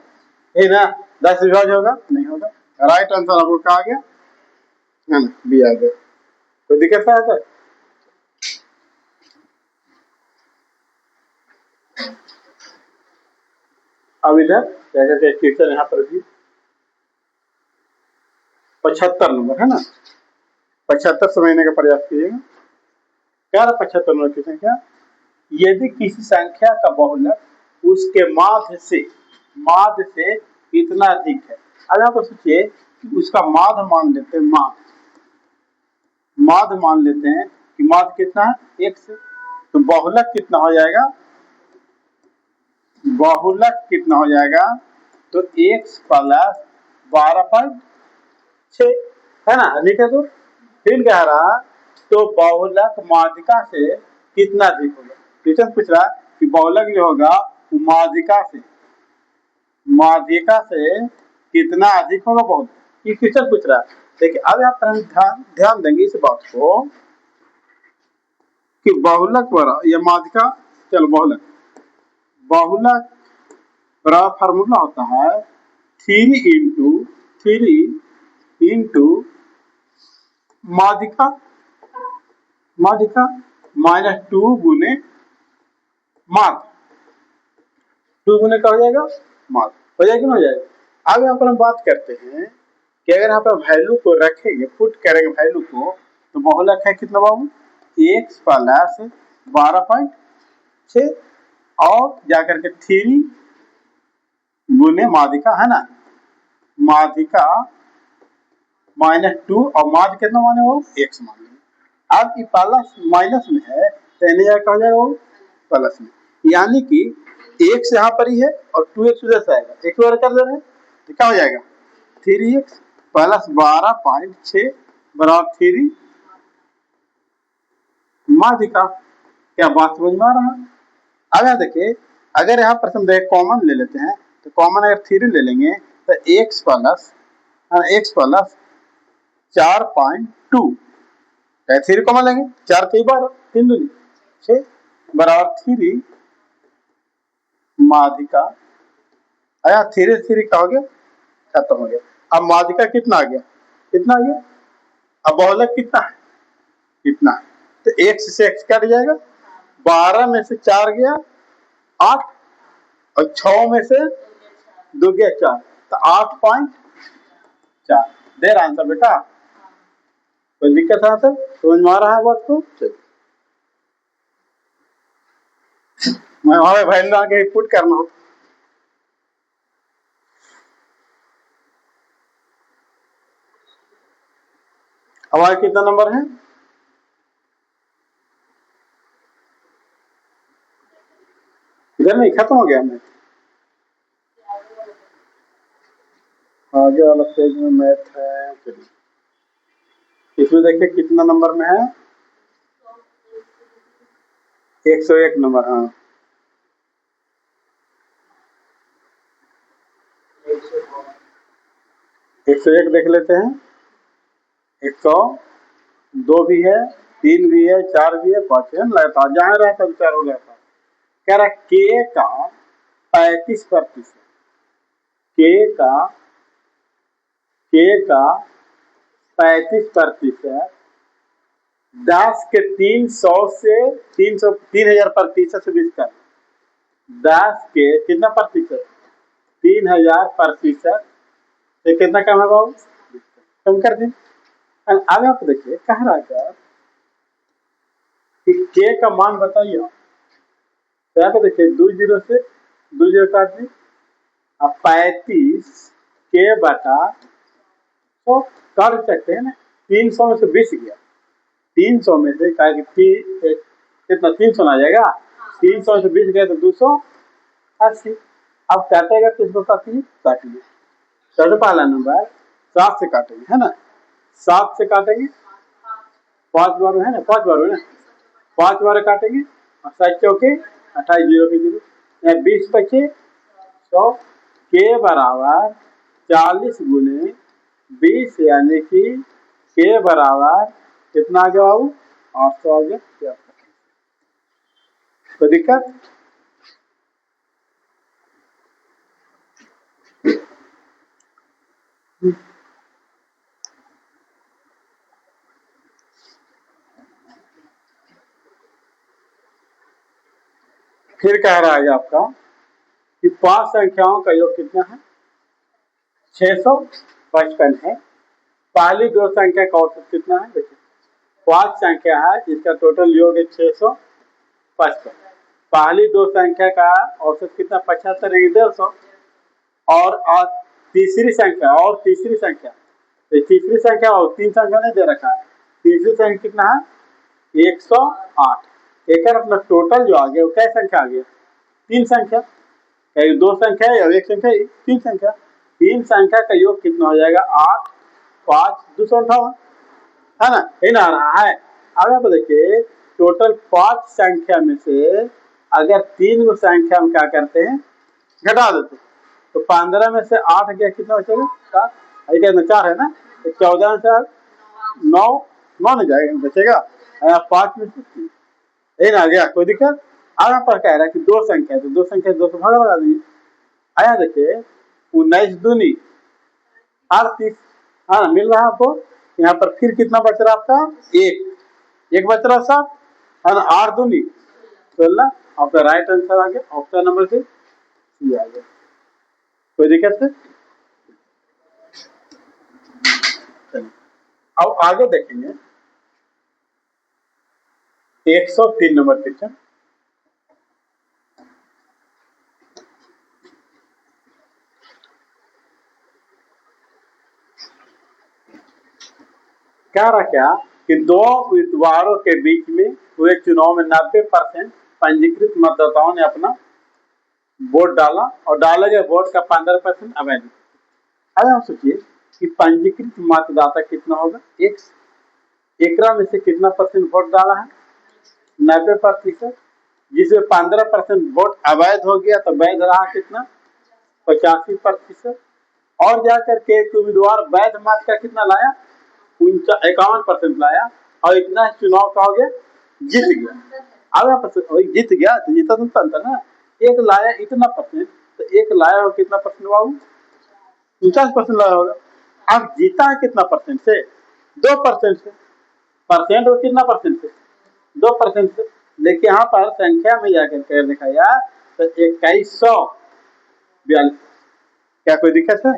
है ना 10 विभाजित होगा नहीं होगा। राइट आंसर आपको क्या आ गया है ना बी आ गया। कोई दिक्कत है सर। अब इधर क्या कहते हैं क्वेश्चन यहाँ पर भी 75 नंबर है ना 75 समझने का प्रयास कीजिएगा। क्या रहा 75 नंबर की संख्या यदि किसी संख्या का बहुलक उसके माध्य से कितना अधिक है। अब आप सोचिए कि उसका माध्य मान लेते हैं माध्य मान लेते हैं कि माध्य कितना है x तो बहुलक कितना हो जाएगा तो x प्लस 12.6 है ना लिखे। तो फिर कह रहा तो बहुलक माध्यिका से कितना अधिक होगा। क्वेश्चन पूछ रहा कि बहुलक जो होगा वो माध्यिका से कितना अधिक होगा बहुलक ये क्वेश्चन पूछ रहा है। देखिए अब यहाँ पर हम ध्यान देंगे इस बात को कि बहुलक बड़ा या माध्यिका चलो बहुलक बड़ा फार्मूला होता है 3 इंटू माध्यिका माइनस 2 गुने माध्य 2 गुने का हो जाएगा माध्य हो जाएगा ना हो जाएगा। अब यहाँ पर हम बात करते हैं कि अगर यहाँ पर वैल्यू को रखेंगे पुट करेंगे वैल्यू को तो बहुलक है कितना बाबू x प्लस 6 और जाकर के 3 गुने माध्यिका है ना, माध्यिका -2 और माध्य कितना माने वो x मान लेंगे। अब ये प्लस माइनस में है तो एन कहा जाएगा वो प्लस में, यानी कि x यहाँ पर ही है और 2x उधर से आएगा, एक बार कर दे रहे हैं तो क्या हो जाएगा 3x प्लस 12.6 बराबर 3 माध्यिका। क्या बात समझ में आ रहा है? अब यहाँ देखिए, अगर यहाँ पर हम देखें कॉमन ले लेते हैं तो कॉमन अगर 3 ले लेंगे तो x प्लस 4.2 3 कॉमन लेंगे, 4 कई बार 3 दूनी 6 बराबर 3 माध्यिका। आया 3 का हो गया, खत्म हो गया। अब माध्यिका कितना आ गया, कितना आ गया, अब बहुलक कितना है, कितना है तो x से x कट जाएगा, 12 में से 4 गया 8 और 6 में से 2 गया 4 तो 8.4 देर आंसर बेटा। कोई दिक्कत है सर, समझ में आ रहा है बात को? मैं हमारे भाई आगे पुट करना हो। हमारे कितना नंबर है, इधर नहीं खत्म हो गया, मैं आगे वाला पेज में मैथ है। चलिए इसमें देखिए कितना नंबर में है, 101 नंबर। हाँ 101 देख लेते हैं, 102 भी है, 3 भी है, 4 भी है, 5 है, लगता जहां रहता विचार हो जाता। कह रहा के का 35%, के का 35% 10 के 300 से 3000% से 20 कर, 10 के कितना प्रतिशत 3000% से कितना कम है बाबू, कम कर दें। अब आप देखिए कह रहा है कि के का मान बताइए, तो यहाँ पे देखिए 2 से 2 काट दी, अब 35 के बटा तो कर सकते हैं ना, 300 में से 20 गया, 300 में से कितना 300 आ जाएगा, 300 में से 20 गया तो 280। अब काटेगा तो इसको काटिए, चलो पहला नंबर 7 से काटेंगे है ना, 7 से काटेंगे 5 बार है ना, 5 बार है ना, 5 बार काटेंगे और 7 चौके 28 0 के 0 20 25 100 के बराबर 40 गुने 20 यानी कि के बराबर कितना आ गया बाबू 800 आ गया। कोई दिक्कत? फिर कह रहा है आपका कि 5 संख्याओं का योग कितना है, 655 है। पहली 2 संख्या का औसत कितना है, देखिए 5 संख्या है जिसका टोटल योग है 655, पहली 2 संख्या का औसत कितना 75 है 150, और तीसरी संख्या तो तीसरी संख्या और 3 संख्या नहीं दे रखा है, तीसरी संख्या कितना है 108, एक मतलब टोटल जो आ गया वो क्या संख्या आ गया 3 संख्या, 2 संख्या है और 1 संख्या 3 संख्या, 3 संख्या का योग कितना हो जाएगा 8 5 258 है ना, ये ना आ रहा है। अब आप देखिए टोटल 5 संख्या में से अगर 3 गो संख्या हम क्या करते हैं घटा देते, तो 15 में से 8 गया कितना बचेगा 7, 4 है ना, तो 14 में से 9 नहीं जाएगा बचेगा, 5 में से 3 ये ना गया, कोई दिक्कत? अब यहाँ पर कह रहा है कि 2 संख्या है तो 2 संख्या 2 से भाग लगा देंगे। आया देखिए 19 दूनी 38 हाँ मिल रहा है आपको, यहाँ पर फिर कितना बच रहा आपका एक बच रहा 7 है ना, 8 दूनी 16, आपका राइट आंसर आ गया, ऑप्शन नंबर से सी आ गया। कोई दिक्कत है? अब आगे देखेंगे 103 नंबर क्वेश्चन। कह रहा क्या कि दो उम्मीदवारों के बीच में हुए चुनाव में 90% पंजीकृत मतदाताओं ने अपना वोट डाला और डाले गए वोट का 15% अवैध। अब आप सोचिए कि पंजीकृत मतदाता कितना होगा, एक में से कितना परसेंट वोट डाला है, 90%, जिसमें 15% वोट अवैध हो गया तो वैध रहा कितना, 85%। और जाकर के एक उम्मीदवार वैध मत का कितना लाया, 51% लाया और इतना चुनाव का हो गया, जीत गया। अब आप जीत गया तो जीता तो था ना, एक लाया इतना परसेंट तो एक लाया हो कितना परसेंट बाबू, 50% लाया होगा। अब जीता है कितना परसेंट से, 2% से, परसेंट हो कितना परसेंट से, 2% से। लेकिन यहाँ पर संख्या में जाकर के दिखाया तो 2142। क्या कोई दिक्कत है,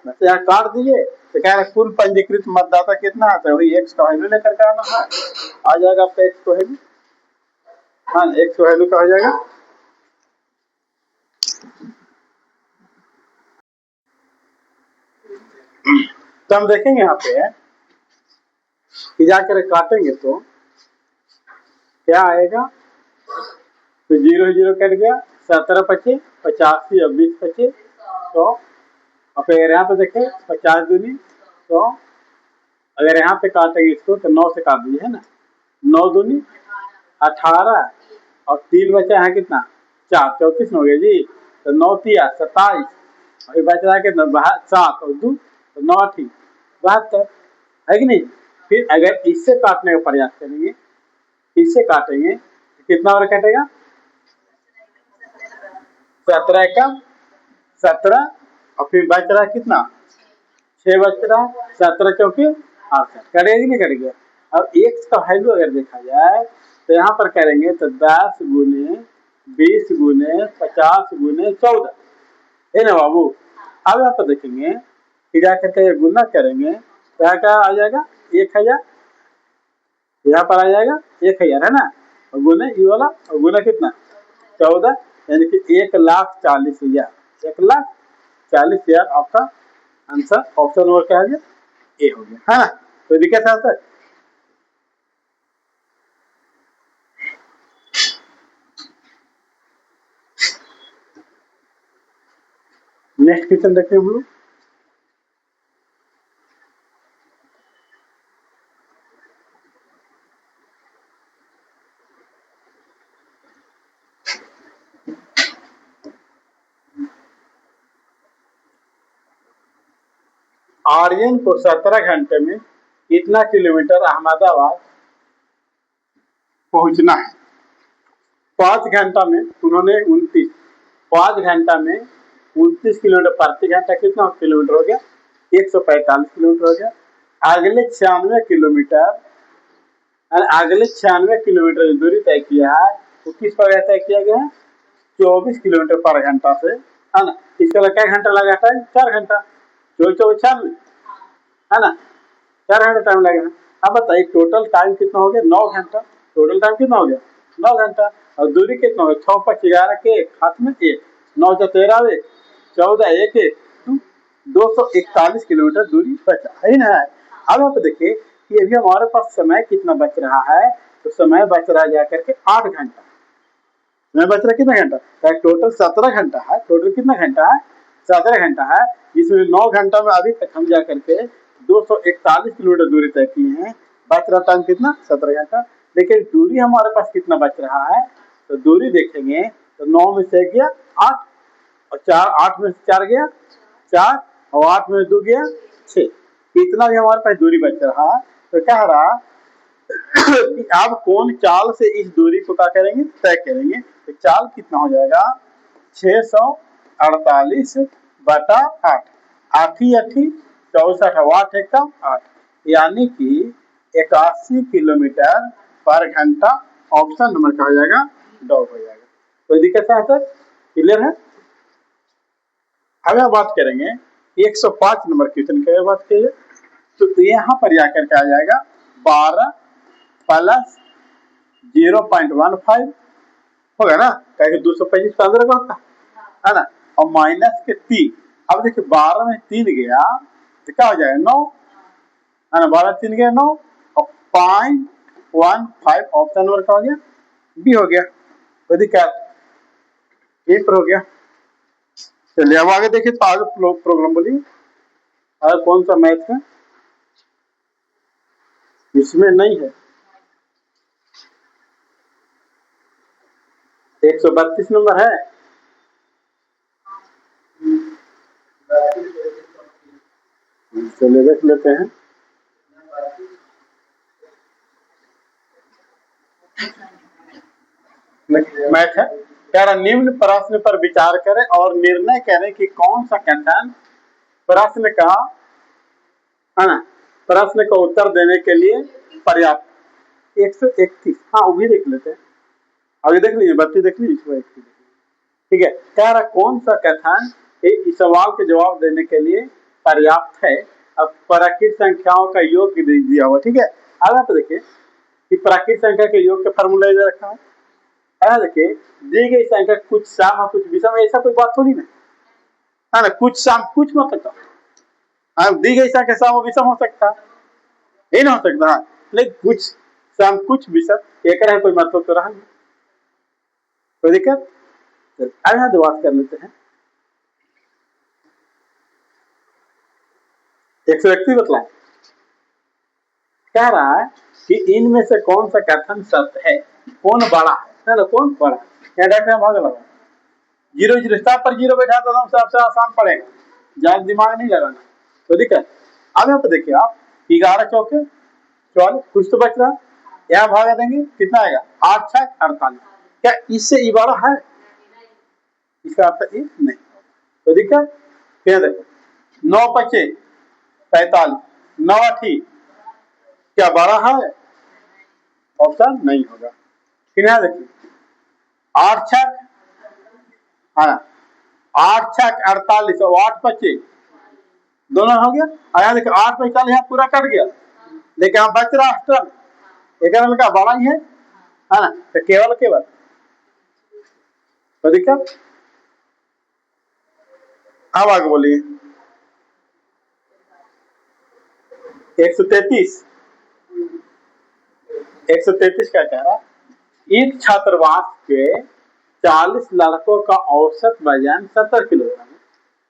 बस यहाँ काट दीजिए तो कह रहे कुल पंजीकृत मतदाता कितना आता है, वही एक्स का वैल्यू लेकर के आना है, आ जाएगा आपका एक्स का वैल्यू। हाँ, एक्स का वैल्यू का हो जाएगा। तो हम देखेंगे यहाँ पे कि जाकर काटेंगे तो क्या आएगा, तो 0 0 कट गया, 17 25 85 और 20 25 100। और फिर यहाँ पे देखें 50 दूनी 100। अगर यहाँ पे काटेंगे इसको तो 9 से काट दीजिए, है ना, 9 दूनी 18 और 3 बचा है कितना, 4, 34 हो गया जी। तो 9 3 27 और बच रहा है कितना, 7 और 2 तो 9 8 72, है कि नहीं। फिर अगर इससे काटने का प्रयास करेंगे, इससे काटेंगे तो कितना और कटेगा, 17 का 17 और फिर बच रहा कितना, 6 बच रहा, 17 चौके 68, कटेगा कि नहीं कट गया। अब एक्स का वैल्यू अगर देखा जाए तो यहाँ पर करेंगे तो 10 गुने 20 गुने 50 गुने 14, है ना बाबू। अब यहाँ पर देखेंगे कि जा करके गुना करेंगे तो यहाँ क्या आ जाएगा, 1000, यहाँ पर आ जाएगा 1000, है ना, और गुने ये वाला और गुना कितना 14, यानी कि 1,40,000, 1,40,000 आपका आंसर ऑप्शन नंबर क्या है, ए हो गया, है ना। कोई दिक्कत है आंसर। नेक्स्ट क्वेश्चन देखते हैं हम लोग। आर्यन को 17 घंटे में कितना किलोमीटर अहमदाबाद पहुंचना है। 5 घंटा में उन्होंने 5 घंटा में 29 किलोमीटर प्रति घंटा कितना किलोमीटर हो गया, 145 किलोमीटर हो गया। अगले 96 किलोमीटर, अगले 96 किलोमीटर जो दूरी तय किया है वो किस पर तय किया गया है, 24 किलोमीटर पर घंटा से, है ना। इसके लिए क्या घंटा लगाता है, 4 घंटा, 24 है ना, 4 घंटा टाइम लगेगा। अब बताइए टोटल टाइम कितना हो गया, 9 घंटा, टोटल टाइम कितना हो गया 9 घंटा। और दूरी कितना हो गया, 6 5 11 के हाथ में 1, 9 से 13 1 14 1 1 241 किलोमीटर दूरी बचा, है ना। अब आप देखिए कि अभी हमारे पास समय कितना बच रहा है, तो समय बच रहा जाकर के 8 घंटा, समय बच रहा कितना घंटा, टोटल 17 घंटा है, टोटल कितना घंटा है, 17 घंटा है, जिसमें 9 घंटा में अभी तक हम जाकर के 241 किलोमीटर दूरी तय की है, बच रहा टाइम कितना 17 घंटा। लेकिन दूरी हमारे पास कितना बच रहा है, तो दूरी देखेंगे तो 9 में से गया 8 और 4, 8 में से 4 गया 4 और 8 में 2 गया 6, इतना भी हमारे पास दूरी बच रहा है। तो कह रहा कि आप कौन चाल से इस दूरी को क्या करेंगे, तय करेंगे। तो चाल कितना हो जाएगा, 648 बटा 8, 8 64 वाट एक कम 8, यानी कि 81 किलोमीटर पर घंटा, ऑप्शन नंबर क्या हो जाएगा, डॉट हो जाएगा। कोई दिक्कत है सर, क्लियर है। अब हम बात करेंगे 105 नंबर क्वेश्चन की बात करिए, तो यहाँ पर जाकर के आ जाएगा 12 प्लस 0.15 होगा ना, कहेंगे 225 15 का होता है ना, और माइनस के 3। अब देखिए 12 में 3 गया तो क्या हो जाएगा 9, है ना, 12 3 गया 9 और 0.15 ऑप्शन नंबर का हो गया बी हो गया। कोई दिक्कत ए पर हो गया। चलिए अब आगे देखिए, तो आगे प्रोग्राम बोलिए, आगे कौन सा मैथ है इसमें नहीं है। 132 नंबर है। चलिए देख लेते हैं। मैथ है, कह रहा निम्न प्रश्न पर विचार करें और निर्णय करें कि कौन सा कथन प्रश्न का, है ना, प्रश्न का उत्तर देने के लिए पर्याप्त। 131, हाँ वो भी देख लेते हैं। अभी देख लीजिए, 32 देख लीजिए, 131, ठीक है। कह रहा कौन सा कथन इस सवाल के जवाब देने के लिए पर्याप्त है। अब प्राकृत संख्याओं का योग दिया हुआ, ठीक है। आगे तो देखिए कि प्राकृत संख्या के योग का फॉर्मूला इधर रखा है। आगे देखिए, दी गई संख्या कुछ सम और कुछ विषम, ऐसा कोई बात थोड़ी ना है ना। कुछ सम कुछ मत सकता, दी गई संख्या सम और विषम हो सकता, ये ना हो सकता है, लेकिन कुछ सम कुछ विषम एक कोई मतलब तो रहा नहीं, कोई दिक्कत। अब यहाँ बात कर लेते हैं। 131 बतलाए, कह रहा है कि इनमें से कौन सा कथन सत्य है, कौन बड़ा है ना, कौन बड़ा। यहाँ डायग्राम भाग लगा, 0 0 स्टार पर 0 बैठा तो सबसे आसान पड़ेगा, ज्यादा दिमाग नहीं लगाना, तो दिक्कत। अब यहाँ पे देखिए आप, 11 चौके 44, कुछ तो बच रहा, यहाँ भागा देंगे कितना आएगा, 8 6 48। क्या इससे ये बड़ा है, इसका अर्थ ये नहीं, तो दिक्कत। फिर देखो 9 5 45, 9 8 क्या बड़ा है, ऑप्शन नहीं होगा। फिर यहाँ देखिए 8 6, हाँ 8 6 48 और 8 25 दोनों हो गया। और यहाँ देखिए 8 45 यहाँ पूरा कट गया, लेकिन यहाँ बच रहा अष्टम, एक का बड़ा ही है ना, तो केवल केवल, तो दिक्कत। अब आगे बोलिए। 133, 133 क्या कह रहा, एक छात्रावास के 40 लड़कों का औसत वजन 70 किलोग्राम,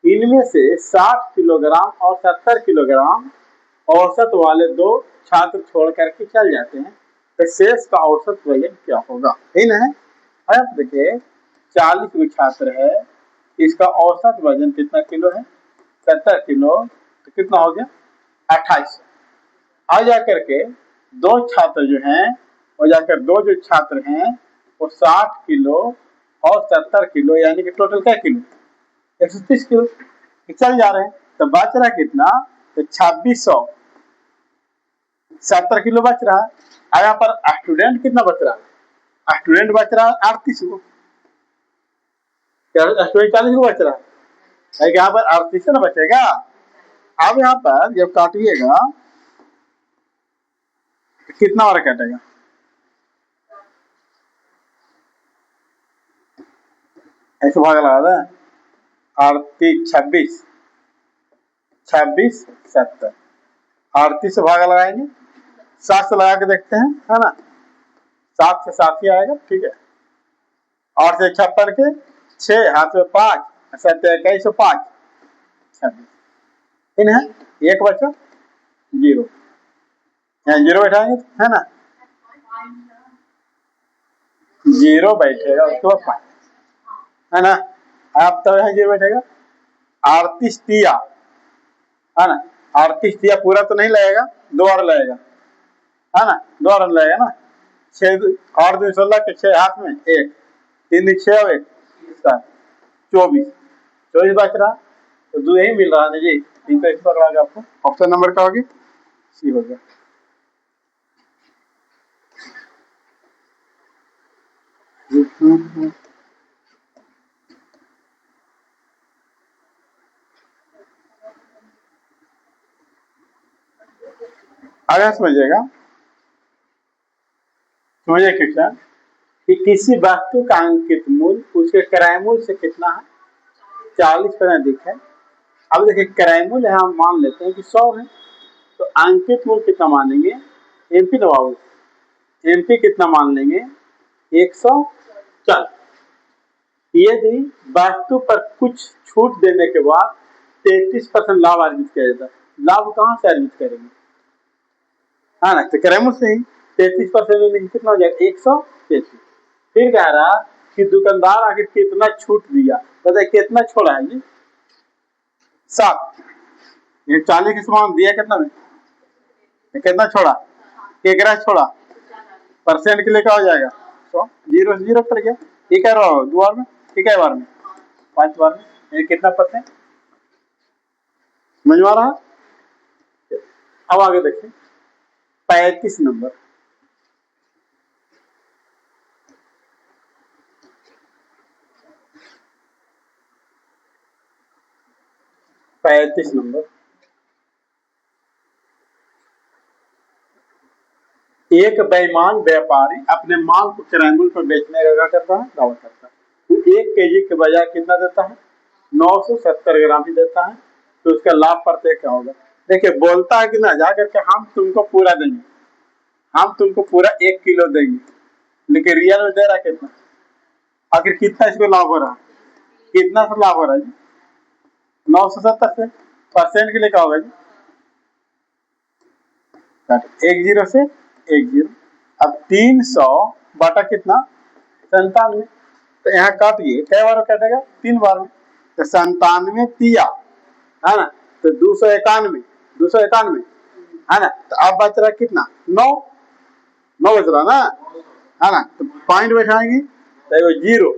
इनमें से 60 किलोग्राम और 70 किलोग्राम औसत वाले 2 छात्र छोड़ करके चल जाते हैं, तो शेष का औसत वजन क्या होगा, इन है। अब देखिए 40 को छात्र है, इसका औसत वजन कितना किलो है, 70 किलो, तो कितना हो गया 28। आ जाकर के 2 छात्र जो हैं, वो जाकर 2 जो छात्र हैं वो 60 किलो और 70 किलो, यानी कि टोटल क्या किलो, 130 किलो चल जा रहे हैं। तो बच रहा कितना, तो 2600, 70 किलो बच रहा है। और यहाँ पर स्टूडेंट कितना बच रहा है, स्टूडेंट बच रहा है 38 को, स्टूडेंट 40 को बच रहा है, यहाँ पर 38 ना बचेगा। अब यहाँ पर जब काटिएगा कितना और काटेगा, ऐसे भाग लगा था, 38 26 26 70, 38 से भागा लगाएंगे, 7 से लगा के देखते हैं, है ना, 7 से 7 ही आएगा, ठीक है। 8 से 56 के 6, हाथ में 5, 7 21 5 26, इन है एक बचा 0, यहाँ 0 बैठाएंगे, है ना, 0 बैठेगा, उसके बाद 5, है ना। आप तो यहाँ 0 बैठेगा, 38 तिया, है ना, 38 तिया पूरा तो नहीं लगेगा, 2 और लगेगा, है ना, 2 और लगेगा ना, 6 8 2 16 के 6 हाथ में 1, 3 6 और 1 7 24, 24 बच रहा, तो 2 यही मिल रहा है जी, 3 तो इस पर आ गया, आपको ऑप्शन नंबर का होगी सी हो गया। आगे समझिएगा, समझिए क्वेश्चन कि किसी वस्तु का अंकित मूल्य उसके क्रय मूल्य से कितना है, 40 पर अधिक है। अब देखिए क्रय मूल्य हम मान लेते हैं कि 100 है, तो अंकित मूल्य कितना मान लेंगे, एमपी दबाओ, एमपी कितना मान लेंगे 140। यदि वस्तु पर कुछ छूट देने के बाद 33% लाभ अर्जित किया जाता है, लाभ कहाँ से अर्जित करेंगे, हाँ ना, तो करें मुझसे ही 33% कितना हो जाएगा 133। फिर कह रहा कि दुकानदार आखिर कितना छूट दिया, बताइए कितना छोड़ा है जी 7, ये 40 के समान दिया कितना में, कितना छोड़ा, केकरा छोड़ा, परसेंट के लिए क्या हो जाएगा 100, 0 से 0 कर गया, ये कह रहा हो 2 बार में, ठीक है बार में 5 बार में, ये कितना परसेंट समझ में आ रहा। अब आगे देखिए 35 नंबर, एक बेईमान व्यापारी अपने माल को किराए मूल्य पर बेचने का क्या करता है, दावा करता है, तो 1 केजी के बजाय कितना देता है 970 ग्राम ही देता है, तो उसका लाभ प्रत्येक क्या होगा। देखिए बोलता है कि ना जाकर के हम तुमको पूरा देंगे, हम तुमको पूरा 1 किलो देंगे, लेकिन रियल में दे रहा कितना, आखिर कितना इसको लाभ हो रहा है, कितना से लाभ हो रहा है जी 970 से, परसेंट के लिए क्या होगा जी 10 से 10, अब 300 बटा कितना 97, तो यहाँ काटिए कई बार कटेगा 3 बार में, तो 97 तिया है ना, तो 291, 291 है ना, तो अब बच रहा कितना 9 बच रहा ना, है ना, तो पॉइंट बैठाएंगे तो एगो 0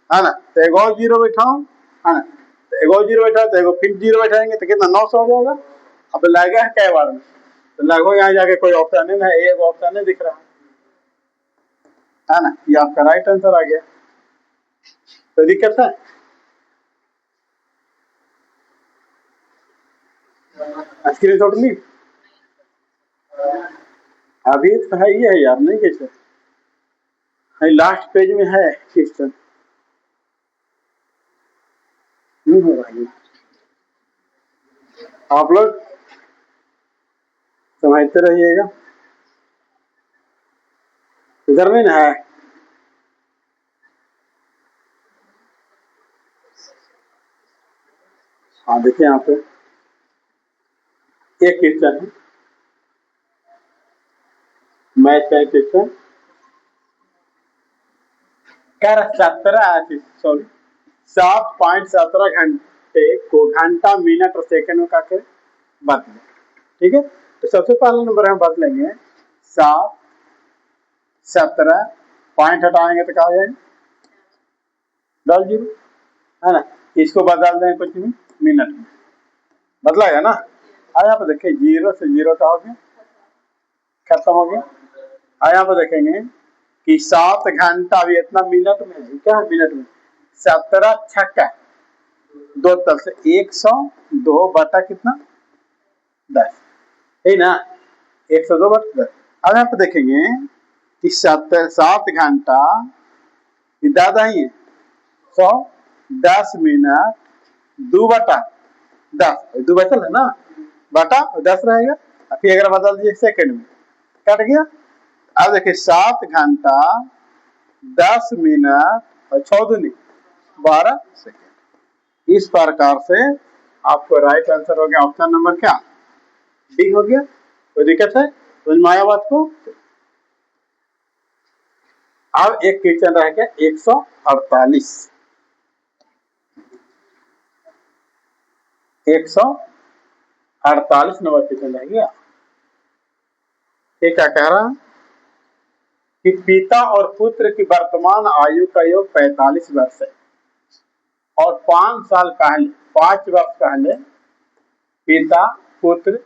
है ना, तो एगो और 0 बैठाओ है ना, तो एगो 0 बैठाओ तो एगो फिर 0 बैठाएंगे तो कितना 900 हो जाएगा। अब लगेगा है कई बार में, तो लगभग यहाँ जाके कोई ऑप्शन नहीं है, एक ऑप्शन नहीं दिख रहा है ना, ये आपका राइट आंसर आ गया, तो दिक्कत है। स्क्रीनशॉट ली, अभी तो है ये है यार, नहीं कैसे लास्ट पेज में है क्वेश्चन, नहीं हो रहा है, आप लोग समझते रहिएगा, इधर नहीं ना है, हाँ देखिए यहाँ पे एक क्वेश्चन है, मैथ का क्वेश्चन कर 7.17 घंटे को घंटा मिनट और सेकंड में काके बदले, ठीक है, तो सबसे पहला नंबर हम बदलेंगे 7, 17 पॉइंट हटाएंगे तो क्या हो जाएगा 0 है ना, इसको बदल देंगे कुछ भी मिनट में, बदलाएगा ना। अब यहाँ पे देखिए 0 से 0 का हो गया, खत्म हो गया। अब यहाँ पे देखेंगे कि 7 घंटा भी इतना मिनट में है, क्या है मिनट में 17 छक्का 2 तल से 102 बटा कितना 10, है ना 102 बटा 10। अब यहाँ पे देखेंगे कि 7 घंटा ज्यादा ही है 100 10 मिनट 2 बटा 10, 2 बचल है ना, बटा 10 रहेगा, फिर अगर बदल दिए सेकंड में कट गया। अब देखिए 7 घंटा 10 मिनट और 6 दूनी 12 सेकेंड, इस प्रकार से आपको राइट आंसर हो गया ऑप्शन नंबर क्या डी हो गया। कोई दिक्कत है समझ में आया बात को। अब एक क्वेश्चन रह गया 148, 148 नंबर क्वेश्चन रह गया। ये क्या कह रहा है कि पिता और पुत्र की वर्तमान आयु का योग 45 वर्ष है और 5 साल पहले 5 वर्ष पहले पिता पुत्र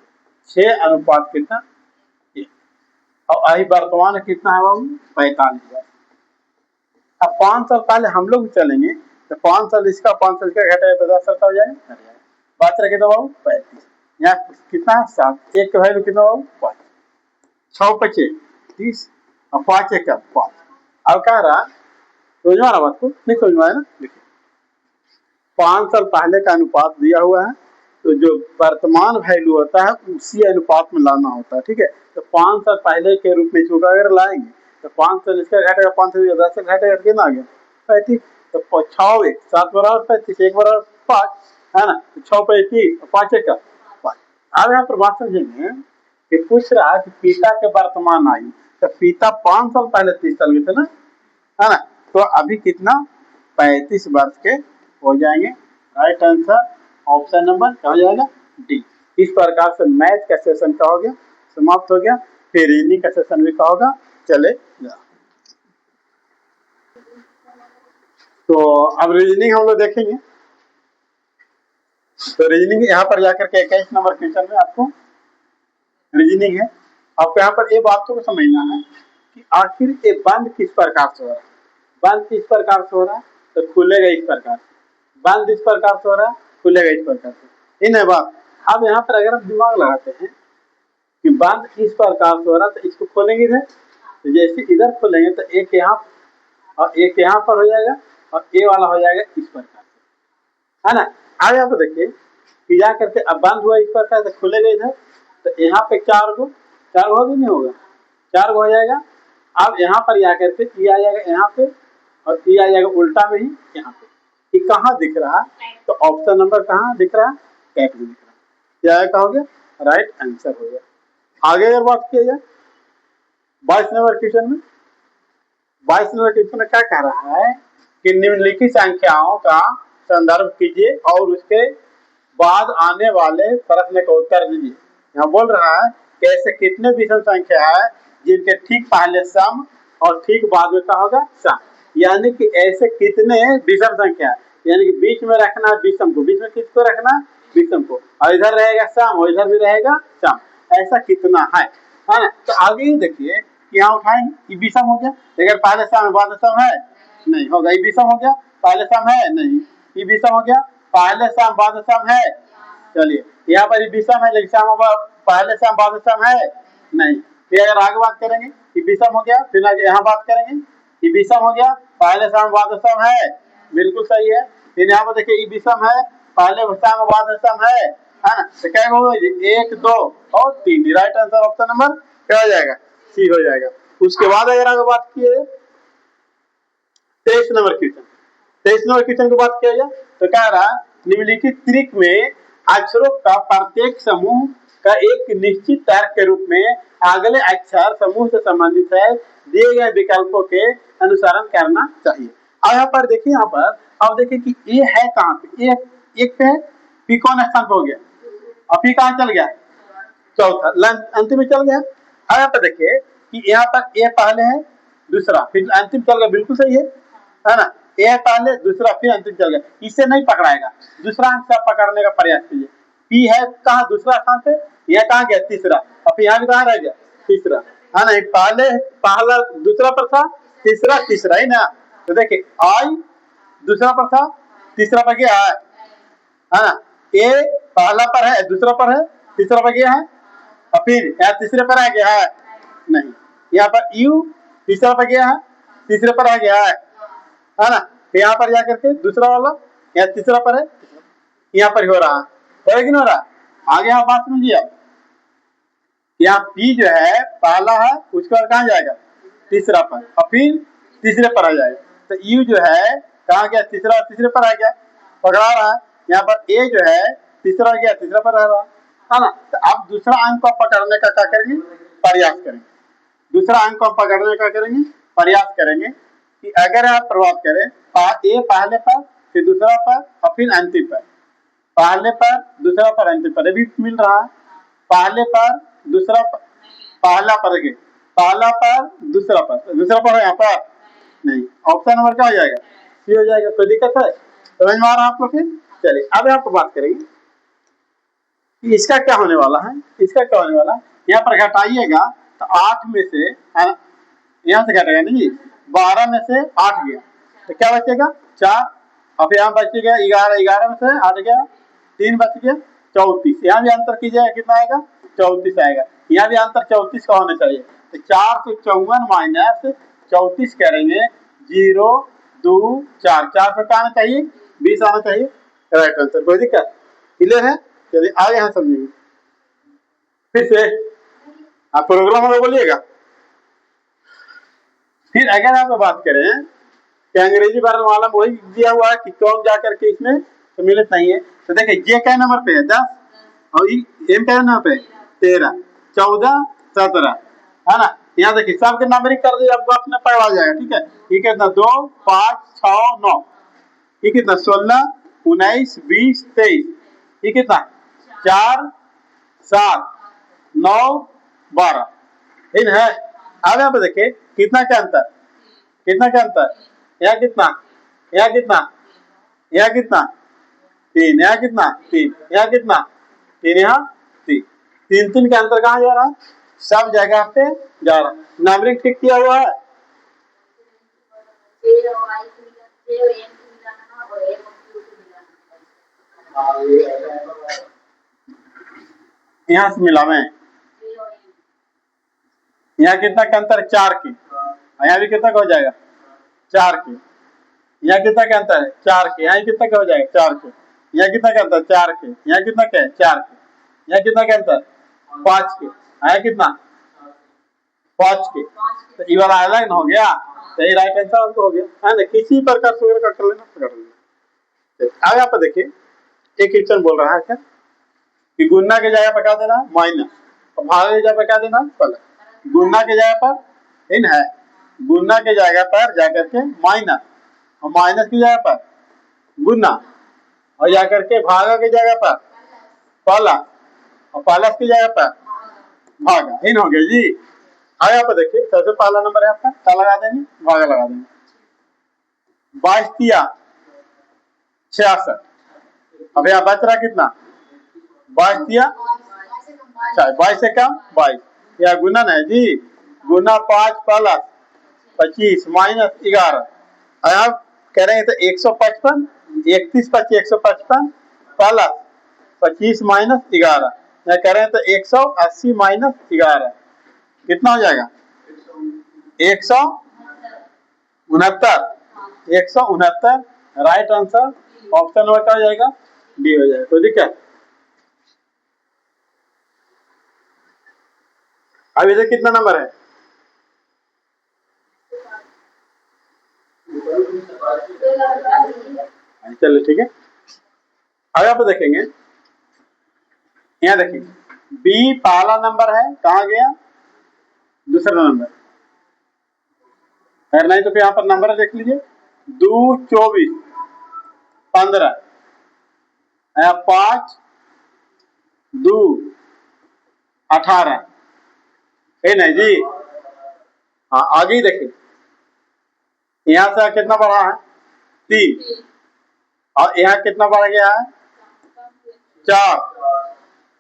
6 अनुपात कितना, और अभी वर्तमान कितना है बाबू 45 वर्ष। अब 5 साल पहले हम लोग चलेंगे तो 5 साल इसका 5 साल का घटाया तो 10 साल का हो जाएगा, बात रखे तो बाबू 35, यहाँ कितना है 7, एक का वैल्यू कितना बाबू 5, 6 5 30 और 5 1 5। अब कह रहा समझ में आ रहा बात को, नहीं समझ में आया ना, देखिए 5 साल पहले का अनुपात दिया हुआ है तो जो वर्तमान वैल्यू होता है उसी अनुपात में लाना होता है, ठीक है। तो 500 पहले के रूप में इसको अगर लाएंगे तो 500 इसका घटेगा, 500 10 से घटेगा, कितना आ गया 35। तो 6 1 7 बराबर 35, 1 बराबर 5, है ना। तो 6 35 5 1 का 5। अब यहाँ पर बात समझेंगे कि पूछ रहा है कि पिता के वर्तमान आयु, तो पिता 5 साल पहले 30 साल के थे ना, है ना। तो अभी कितना 35 वर्ष के हो जाएंगे। राइट आंसर ऑप्शन नंबर क्या हो जाएगा डी। इस प्रकार से मैथ का सेशन का हो गया, समाप्त हो गया। फिर रीजनिंग का सेशन भी का होगा, चलेगा। तो अब रीजनिंग हम लोग देखेंगे। तो रीजनिंग यहाँ पर जाकर के 21 नंबर क्वेश्चन में आपको रीजनिंग है। आपको यहाँ पर ये बातों को समझना है कि आखिर ये बंद किस प्रकार से हो रहा है। बंद किस प्रकार से हो रहा है, तो खुलेगा इस प्रकार से, बंद इस प्रकार से हो रहा है, खुलेगा इस प्रकार से, इन है बात। अब यहाँ पर अगर हम दिमाग लगाते हैं कि बंद इस प्रकार से हो रहा है, तो इसको खोलेंगे इधर, तो जैसे इधर खोलेंगे तो एक यहाँ और एक यहाँ पर हो जाएगा और ए वाला हो जाएगा इस प्रकार से, है ना। अब यहाँ पर देखिए कि जा करके अब बंद हुआ इस प्रकार से, खुलेगा इधर, तो यहाँ पे 4 गो होगा नहीं होगा, 4 गो हो जाएगा। अब यहाँ पर जाकर के ई आ जाएगा यहाँ पे और ई आ जाएगा उल्टा में ही यहाँ पे। ये कहाँ दिख रहा है, तो ऑप्शन नंबर कहाँ दिख रहा है, कैट में दिख रहा है। क्या हो गया, राइट आंसर हो गया। आगे अगर बात किया जाए 22 नंबर क्वेश्चन में, 22 नंबर क्वेश्चन में क्या कह रहा है कि निम्नलिखित संख्याओं का संदर्भ कीजिए और उसके बाद आने वाले प्रश्न का उत्तर दीजिए। यहाँ बोल रहा है कि ऐसे कितने विषम संख्या है जिनके ठीक पहले सम और ठीक बाद में क्या होगा सम, यानी कि ऐसे कितने विषम संख्या है, यानी कि बीच में रखना है विषम को, बीच में किसको रखना है विषम को, और इधर रहेगा सम और इधर भी रहेगा सम, ऐसा कितना है ना। तो आगे ही देखिए यहाँ उठाएंगे, विषम हो गया, अगर पहले सम बाद सम है नहीं होगा, ये विषम हो गया, पहले सम है नहीं, ये विषम हो गया, पहले सम बाद सम है, चलिए यहाँ पर विषम है लेकिन पहले सम बाद सम है नहीं। फिर अगर आगे बात करेंगे कि विषम हो गया, फिर आगे यहाँ बात करेंगे कि विषम हो गया, पहले सम बाद सम है, बिल्कुल सही है। फिर यहाँ पर देखिए विषम है, पहले सम बाद सम है ना। तो क्या होगा 1 2 और 3, राइट आंसर ऑप्शन नंबर क्या हो जाएगा, सी हो जाएगा। उसके बाद अगर आगे बात किए 23 नंबर क्वेश्चन, 23 नंबर क्वेश्चन की बात किया जाए तो क्या रहा, निम्नलिखित त्रिक में अक्षरों का प्रत्येक समूह का एक निश्चित तर्क के रूप में अगले अक्षर समूह से संबंधित है, दिए गए विकल्पों के अनुसरण करना चाहिए। अब यहाँ पर देखिए, यहाँ पर अब देखिए कि ए है कहाँ पे, ए एक पे है, पी कौन स्थान पे हो गया और पी कहाँ चल गया, चौथा अंतिम में चल गया। अब यहाँ पर देखिए कि यहाँ पर ए पहले है, दूसरा फिर अंतिम चल गया, बिल्कुल सही है ना। ए पहले दूसरा फिर अंतिम चल गया, इससे नहीं पकड़ाएगा, दूसरा अंक से पकड़ने का प्रयास कीजिए। पी है कहाँ दूसरा स्थान पे, यह कहाँ गया तीसरा, और फिर यहाँ भी कहाँ रह गया तीसरा, है ना। पहले पहला दूसरा पर था, तीसरा तीसरा ही ना। तो देखिए आई दूसरा पर था, तीसरा पर गया है ना। ए पहला पर है, दूसरा पर है, तीसरा पर गया है, और फिर यहाँ तीसरे पर आ गया है नहीं, यहाँ पर यू तीसरा पर गया है, तीसरे पर आ गया है ना। यहाँ पर जाकर के दूसरा वाला यहाँ तीसरा पर है, यहाँ पर हो रहा है कि नहीं हो रहा। आगे आप बात समझिए, यहाँ पी जो है पहला है, उसके बाद कहाँ जाएगा तीसरा पर, और फिर तीसरे पर आ जाएगा। तो यू जो है कहाँ गया तीसरा, तीसरे पर आ गया, पकड़ा रहा है। यहाँ पर ए जो है तीसरा गया, तीसरा पर आ रहा है ना। तो अब दूसरा अंक को पकड़ने का क्या करेंगे, प्रयास करेंगे, दूसरा अंक को पकड़ने का करेंगे प्रयास करेंगे कि अगर आप प्रभाव करें ए पहले पर फिर दूसरा पर और फिर अंतिम पर, पहले पर दूसरा पर अंतिम पर भी मिल रहा है, पहले पर दूसरा पर, पहला पर गए, पहला पर दूसरा पर यहाँ पर नहीं, ऑप्शन नंबर क्या हो जाएगा सी हो जाएगा। कोई दिक्कत है, समझ में आ रहा है आपको। फिर चलिए अब यहाँ पर बात करेंगे कि इसका क्या होने वाला है, इसका क्या होने वाला है। यहाँ पर घटाइएगा तो 8 में से यहाँ से घटेगा नहीं, 12 में से 8 गया तो क्या बचेगा 4, और फिर यहाँ बचेगा 11, 11 में से 8 गया 3 बच गया 34, यहाँ भी अंतर कीजिएगा कितना आएगा 34 आएगा, यहाँ भी अंतर 34 का होना चाहिए। तो 4 से 54 माइनस 34 करेंगे 0 2 4, 4 से क्या आना चाहिए 20 आना चाहिए, राइट आंसर। कोई दिक्कत, क्लियर है। चलिए आगे यहाँ समझिए फिर से। आप प्रोग्राम में बोलिएगा। फिर अगर आप बात करें कि अंग्रेजी वर्णमाला में वही दिया हुआ है कि कौन जा करके इसमें सम्मिलित नहीं है, तो देखिए ये क्या नंबर पे है 10 और एम क्या नंबर पे 13 14 17 है ना। यहाँ देखिए सबके नंबरिंग कर दिए, आपको अपने पढ़ा जाएगा। ठीक है, ये कितना 2 5 6 9, ये कितना 16 19 20 23, ये कितना 4 7 9 12 इन है। अब यहाँ पे देखिए कितना क्या अंतर, कितना क्या अंतर, यहाँ कितना, यहाँ कितना, यहाँ कितना 3, यहाँ कितना 3, यहाँ कितना 3, यहाँ 3, 3 3 के अंतर कहाँ जा रहा है, सब जगह पे जा रहा है। नंबरिंग ठीक किया हुआ है। यहाँ से मिला मैं, यहाँ कितना का अंतर 4 की, यहाँ भी कितना का हो जाएगा 4 की, यहाँ कितना का अंतर है 4 के, यहाँ कितना का हो जाएगा 4 के, यहाँ कितना का अंतर 4 के, यहाँ कितना का है 4 के, यहाँ कितना का अंतर 5 के, यहाँ कितना 5 के, तो ये वाला अलग हो गया, तो ये राइट आंसर आपको हो गया है ना। किसी प्रकार से का कर लेना कर लेना। आगे आप देखिए एक क्वेश्चन बोल रहा है क्या कि गुना के जगह पर क्या देना माइनस और भाग के जगह पर क्या देना प्लस। गुना के जगह पर इन है, गुना के जगह पर जाकर के माइनस और माइनस की जगह पर गुना और जाकर के भागा की जगह पर प्लस और प्लस की जगह पर भागा, इन हो गया जी। आगे आप देखिए सबसे पहला नंबर है आपका क्या लगा देंगे, भागा लगा देंगे। 22 तिया 66, अब यहाँ बच रहा कितना 22 तिया 22 से कम 22, यह गुणन है जी, गुना 5 प्लस 25 माइनस 11, आप कह रहे हैं तो 155, 31 25 155 प्लस 25 माइनस 11, या कह रहे हैं तो 180 माइनस 11 कितना हो जाएगा 169, 169 राइट आंसर ऑप्शन नंबर क्या हो जाएगा डी हो जाएगा। तो ठीक है, अब इधर कितना नंबर है, चलिए ठीक है। अब आप देखेंगे यहाँ देखिए बी पहला नंबर है, कहा गया दूसरा नंबर, अगर नहीं तो फिर यहाँ पर नंबर देख लीजिए 2 24 15, 5 2 18, है नहीं जी। हाँ आगे ही देखिए यहाँ से कितना बढ़ा है 3 और यहाँ कितना बढ़ गया है 4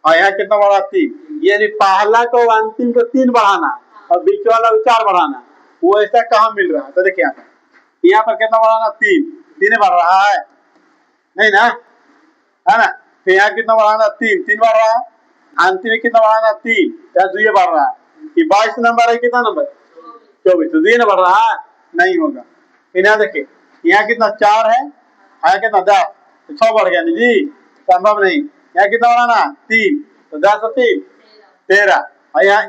और यहाँ कितना बढ़ा 3, यानी पहला को अंतिम को 3 बढ़ाना और बीच वाला को 4 बढ़ाना, वो ऐसा कहाँ मिल रहा है। तो देखिए यहाँ पर कितना बढ़ाना 3 बढ़ रहा है नहीं ना, है ना। फिर यहाँ कितना बढ़ाना 3 बढ़ रहा है, अंतिम में कितना बढ़ाना 3, या 2 बढ़ रहा है, कि 22 नंबर है कितना नंबर 24, तो 2 बढ़ रहा है नहीं होगा। फिर यहाँ देखिए यहाँ कितना 4 है, यहाँ कितना 10, तो 6 बढ़ गया नहीं जी, संभव नहीं। यहाँ कितना बढ़ाना 3, तो 10 और 3 13, और यहाँ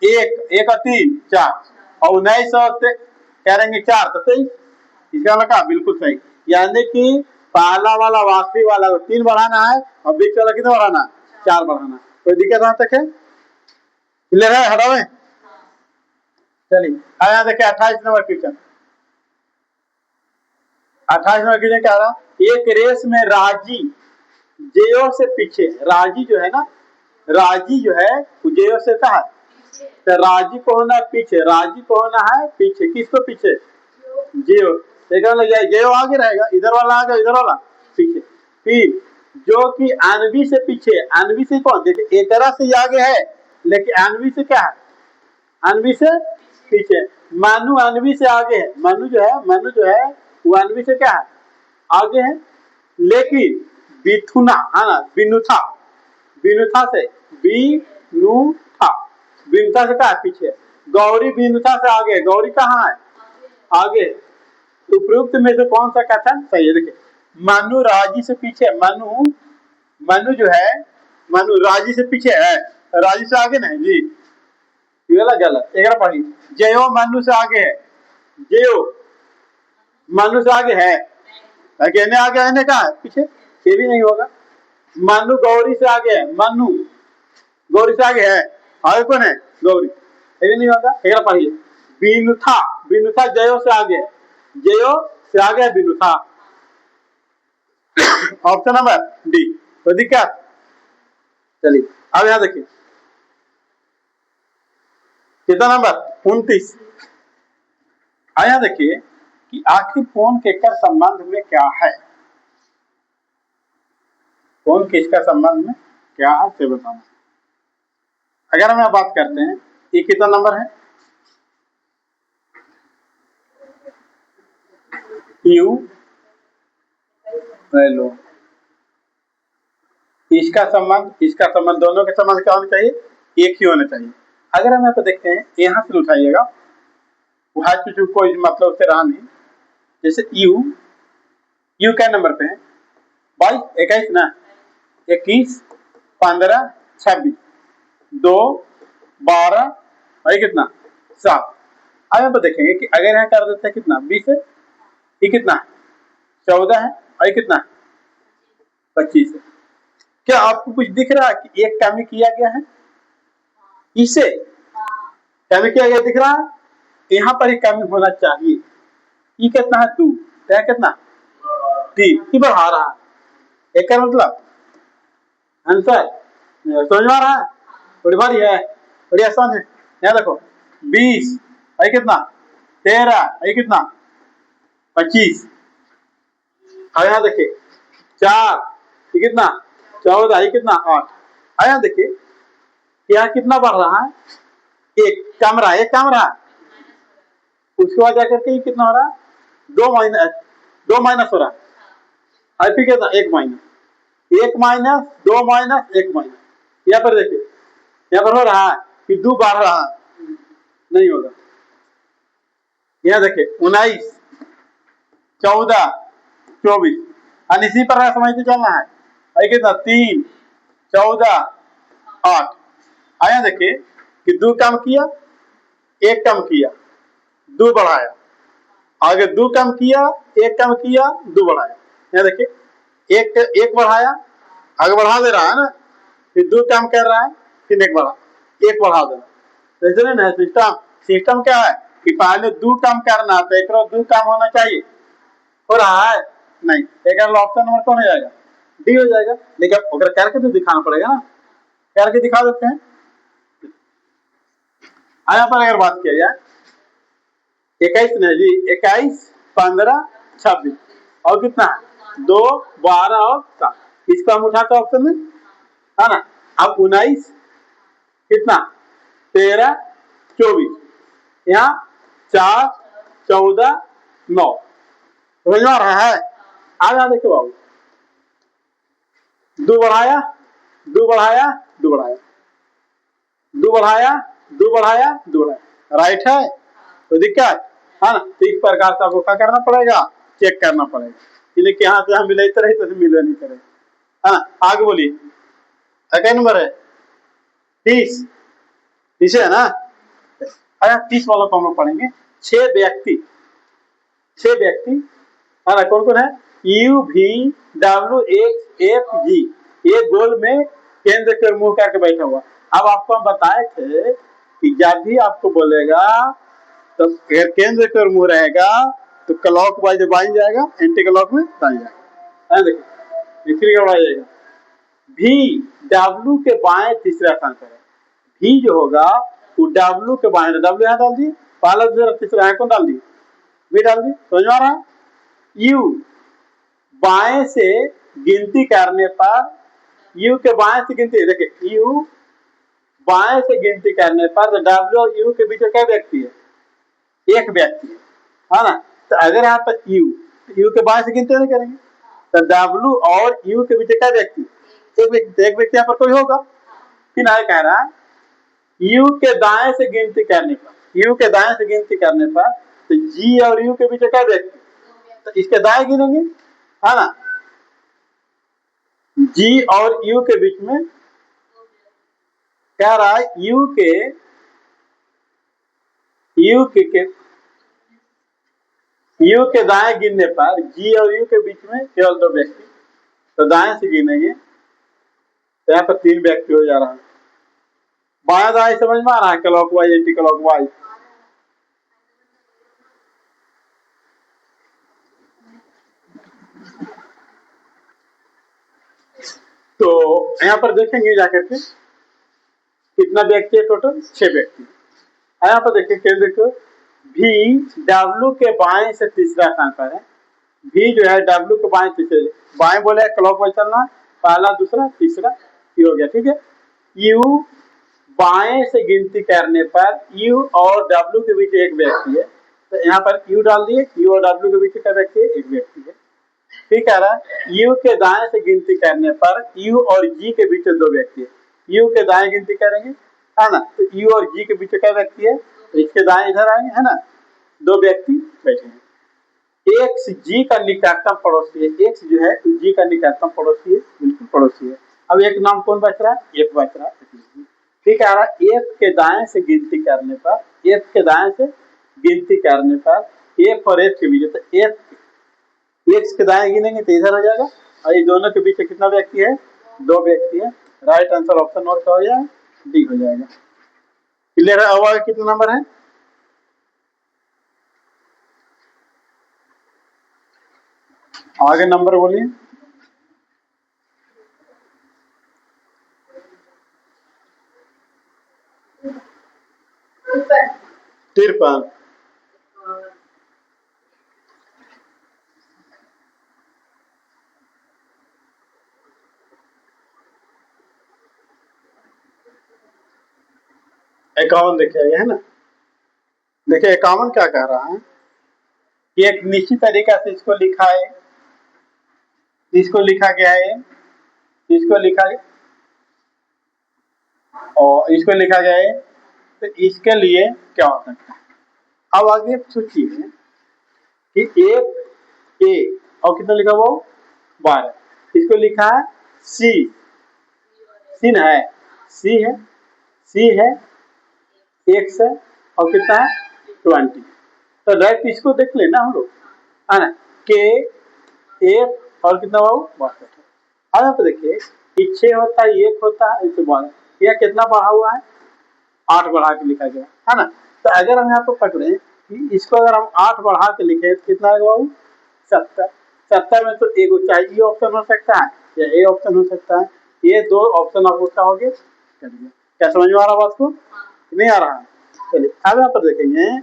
1 और 3 4 और 19 और कह रहे हैं 4 तो 23, इसका लगा बिल्कुल सही। यानी कि पहला वाला वास्तविक वाला 3 बढ़ाना है और बीच वाला कितना बढ़ाना 4 बढ़ाना। कोई दिक्कत यहाँ तक है, क्लियर है हटावे। चलिए अब यहाँ देखिए 28 नंबर क्वेश्चन, 28 नंबर क्वेश्चन क्या रहा, एक रेस में राजी जेओ से पीछे, राजी जो है ना, राजी जो है वो जेओ से कहा, तो राजी को होना पीछे, राजी को होना है पीछे, किसको पीछे जेओ, जेओ आगे रहेगा, इधर वाला आगे इधर वाला पीछे। फिर जो कि अनवी से पीछे, अनवी से कौन, देखिए एक तरह से आगे है लेकिन अनवी से क्या है, अनवी से पीछे। मानू अनवी से आगे है, मानू जो है वो अनवी से क्या है आगे है, लेकिन बिथुना है ना, बिनुथा, बिनुथा से बिनुथा, बिनुथा से क्या है पीछे, गौरी बिनुथा से आगे, गौरी कहाँ है आगे। उपयुक्त में से कौन सा कथन सही है, देखिए मनु राजी से पीछे, मनु जो है मानू राजी से पीछे है, राजी से आगे नहीं जी, गलत गलत। एक पढ़ी, जयो मानू से आगे है, जयो मानू से आगे है, कहने आगे है, कहा है पीछे, ये भी नहीं होगा। मानू गौरी से आगे है, मानू गौरी से आगे है, आगे कौन है, गौरी, ये भी नहीं होगा। एक पढ़िए, बीनुथा, बीनुथा जयो से आगे है, जयो से आगे है बीनुथा। ऑप्शन नंबर डी, कोई दिक्कत। चलिए अब यहां देखिए, कितना नंबर 29। यहां देखिए कि आखिर कौन केकर संबंध में क्या है, कौन किसका संबंध में क्या है से बताना। अगर हम बात करते हैं, ये कितना नंबर है, यू लो, इसका संबंध दोनों के संबंध क्या होना चाहिए, एक ही होना चाहिए। अगर हम यहाँ पे देखते हैं, यहां से उठाइएगा, कोई मतलब से रहा नहीं। जैसे यू क्या नंबर पे है, 22, 21 ना, 21, 15, 26, 2, 12 और कितना 7। अब यहाँ पे देखेंगे कि अगर यहाँ कर देते हैं कितना 20 है, ये कितना 14 है और ये कितना 25 है। क्या आपको कुछ दिख रहा है कि एक कमी किया गया है, इसे कमी किया गया दिख रहा है, यहाँ पर एक कमी होना चाहिए। ये कितना है 2, क्या कितना 3 की बढ़ा रहा है, एक का मतलब आंसर समझ में आ रहा है, बड़ी भारी है, बड़ी आसान है। यहाँ देखो 20 है कितना 13 है कितना 25, और यहाँ देखिए 4 ये कितना 14 ये कितना 8। यहाँ देखिए यहाँ कितना बढ़ रहा है, एक कम रहा है, एक कम रहा है, उसके बाद जाकर के कितना हो रहा है 2 माइनस हो रहा है, फिर कितना 1 माइनस 1 माइनस 2 माइनस 1 माइनस। यहाँ पर देखिए, यहाँ पर हो रहा है कि 2 बढ़ रहा है, नहीं होगा। यहाँ देखिए 19 14 24 और इसी पर समझते चलना है, और कितना 3 14 8। आया देखिए कि 2 कम किया, 1 कम किया, 2 बढ़ाया, आगे 2 कम किया, 1 कम किया, 2 बढ़ाया। यहाँ देखिए 1 बढ़ाया, आगे बढ़ा दे रहा है ना, फिर 2 कम कर रहा है, फिर 1 बढ़ा दे रहा है। सिस्टम क्या है कि पहले 2 कम करना, तो एक 2 कम होना चाहिए, हो रहा है नहीं, एक ऑप्शन नंबर कौन हो जाएगा, डी हो जाएगा। लेकिन अगर करके तो दिखाना पड़ेगा ना, करके दिखा देते हैं। यहाँ पर अगर बात किया जाए 21 नहीं जी, 21 15 26 और कितना है 2 12 और 7, इसको हम उठाते ऑप्शन में, है ना। अब 19 कितना 13 24, यहाँ 4 14 9, समझ में आ रहा है। आगे देखिए बाबू, 2 बढ़ाया 2 बढ़ाया 2 बढ़ाया 2 बढ़ाया 2 बढ़ाया 2 बढ़ाया, राइट है, तो दिक्कत है ना। तो इस प्रकार से आपको क्या करना पड़ेगा, चेक करना पड़ेगा, कि यहाँ से हम मिले रहे तो मिले नहीं करे, है ना। आगे बोलिए, क्या नंबर है 30, इसे है ना। 30 वाला को हम लोग पढ़ेंगे। 6 व्यक्ति है ना, कौन कौन है, यू भी डब्ल्यू एक्स एफ जी, ये गोल में केंद्र के मुंह करके बैठा हुआ। अब आपको हम बताए थे कि जब भी आपको बोलेगा तो केंद्र के मुंह रहेगा तो क्लॉक वाइज बाई जाएगा, एंटी क्लॉक में दाई जाएगा। देखिए जाएगा भी डब्ल्यू के बाएं तीसरा स्थान पर है, भी जो होगा वो डब्ल्यू के बाएं, डब्ल्यू यहाँ डाल दिए, पहला दूसरा तीसरा कौन डाल दिए, भी डाल दिए, समझ में आ रहा है। यू बाएं से गिनती करने पर, यू के बाएं से गिनती, देखिए यू बाएं से गिनती करने पर तो डब्ल्यू और यू के बीच में क्या व्यक्ति है, एक व्यक्ति है ना। तो अगर यहाँ पर यू के बाएं से गिनती नहीं करेंगे तो डब्ल्यू और यू के बीच क्या व्यक्ति, एक व्यक्ति यहाँ पर कोई होगा। फिर आगे कह रहा है यू के दाएं से गिनती करने पर, यू के दाएं से गिनती करने पर तो जी और यू के बीच क्या व्यक्ति, तो इसके दाएं गिनेंगे, है ना। जी और यू के बीच में कह रहा है यू के दाएं गिनने पर जी और यू के बीच में केवल 2 व्यक्ति, तो दाएं से गिनेंगे तो यहाँ पर 3 व्यक्ति हो जा रहा है। बाया दाएं समझ में आ रहा है, क्लॉकवाइज एंटी क्लॉकवाइज। तो यहाँ पर देखेंगे जाकर के कितना व्यक्ति है, टोटल 6 व्यक्ति। यहाँ पर देखिए केंद्र को भी डब्ल्यू के बाएं से तीसरा स्थान पर है। भी जो है डब्ल्यू के बाएं तीसरे, बाएं बोले क्लॉकवाइज चलना, पहला दूसरा तीसरा, ये हो गया, ठीक है। यू बाएं से गिनती करने पर यू और डब्ल्यू के बीच एक व्यक्ति है, तो यहाँ पर यू डाल दिए, यू और डब्ल्यू के बीच का व्यक्ति है, एक व्यक्ति है। ठीक है ना। यू के दाएं से गिनती करने पर यू और जी के बीच 2 व्यक्ति है। यू के दाएं गिनती करेंगे, है ना, तो यू और जी के बीच क्या व्यक्ति है, तो इसके दाएं इधर आएंगे, है ना, 2 व्यक्ति बैठे हैं। एक्स जी का निकटतम पड़ोसी है, एक्स जो है जी का निकटतम पड़ोसी है, बिल्कुल पड़ोसी है। अब एक नाम कौन बच रहा है, एफ बच रहा है। ठीक है, एफ के दाएं से गिनती करने पर, एफ के दाएं से गिनती करने पर एफ और एफ के बीच, तो एफ एक्स के दाएं गिनेंगे तो इधर हो जाएगा, और ये दोनों के बीच कितना व्यक्ति है, 2 व्यक्ति है। राइट आंसर ऑप्शन नंबर क्या हो जाएगा, डी हो जाएगा। क्लियर है। अब आगे कितना नंबर है, आगे नंबर बोलिए। तिरपन। इक्यावन देखिए, है ना। देखिए 51 क्या कह रहा है कि एक निश्चित तरीका से इसको लिखा है, इसको लिखा गया है, इसको लिखा है और इसको लिखा गया है, तो इसके लिए क्या हो सकता है। अब आगे सोचिए कि एक ए और कितना लिखा वो 12, इसको लिखा है सी, सी न है, सी है, सी है एक्स है और कितना है 20, तो डायरेक्ट इसको देख लेना हम लोग, है ना, के एफ और कितना बाबू 62। अब यहाँ पे देखिए 6 होता है, 1 होता है, 12, यह कितना बढ़ा हुआ है, 8 बढ़ा के लिखा गया, है ना। तो अगर हम यहाँ पे पकड़े कि इसको अगर हम 8 बढ़ा के लिखे तो कितना है बाबू 70। 70 में तो एक चाहे ई ऑप्शन हो सकता है या ए ऑप्शन हो सकता है, ये 2 ऑप्शन आपको क्या हो गए, क्या समझ में आ रहा बात को, नहीं आ रहा है। चलिए अब यहाँ पर देखेंगे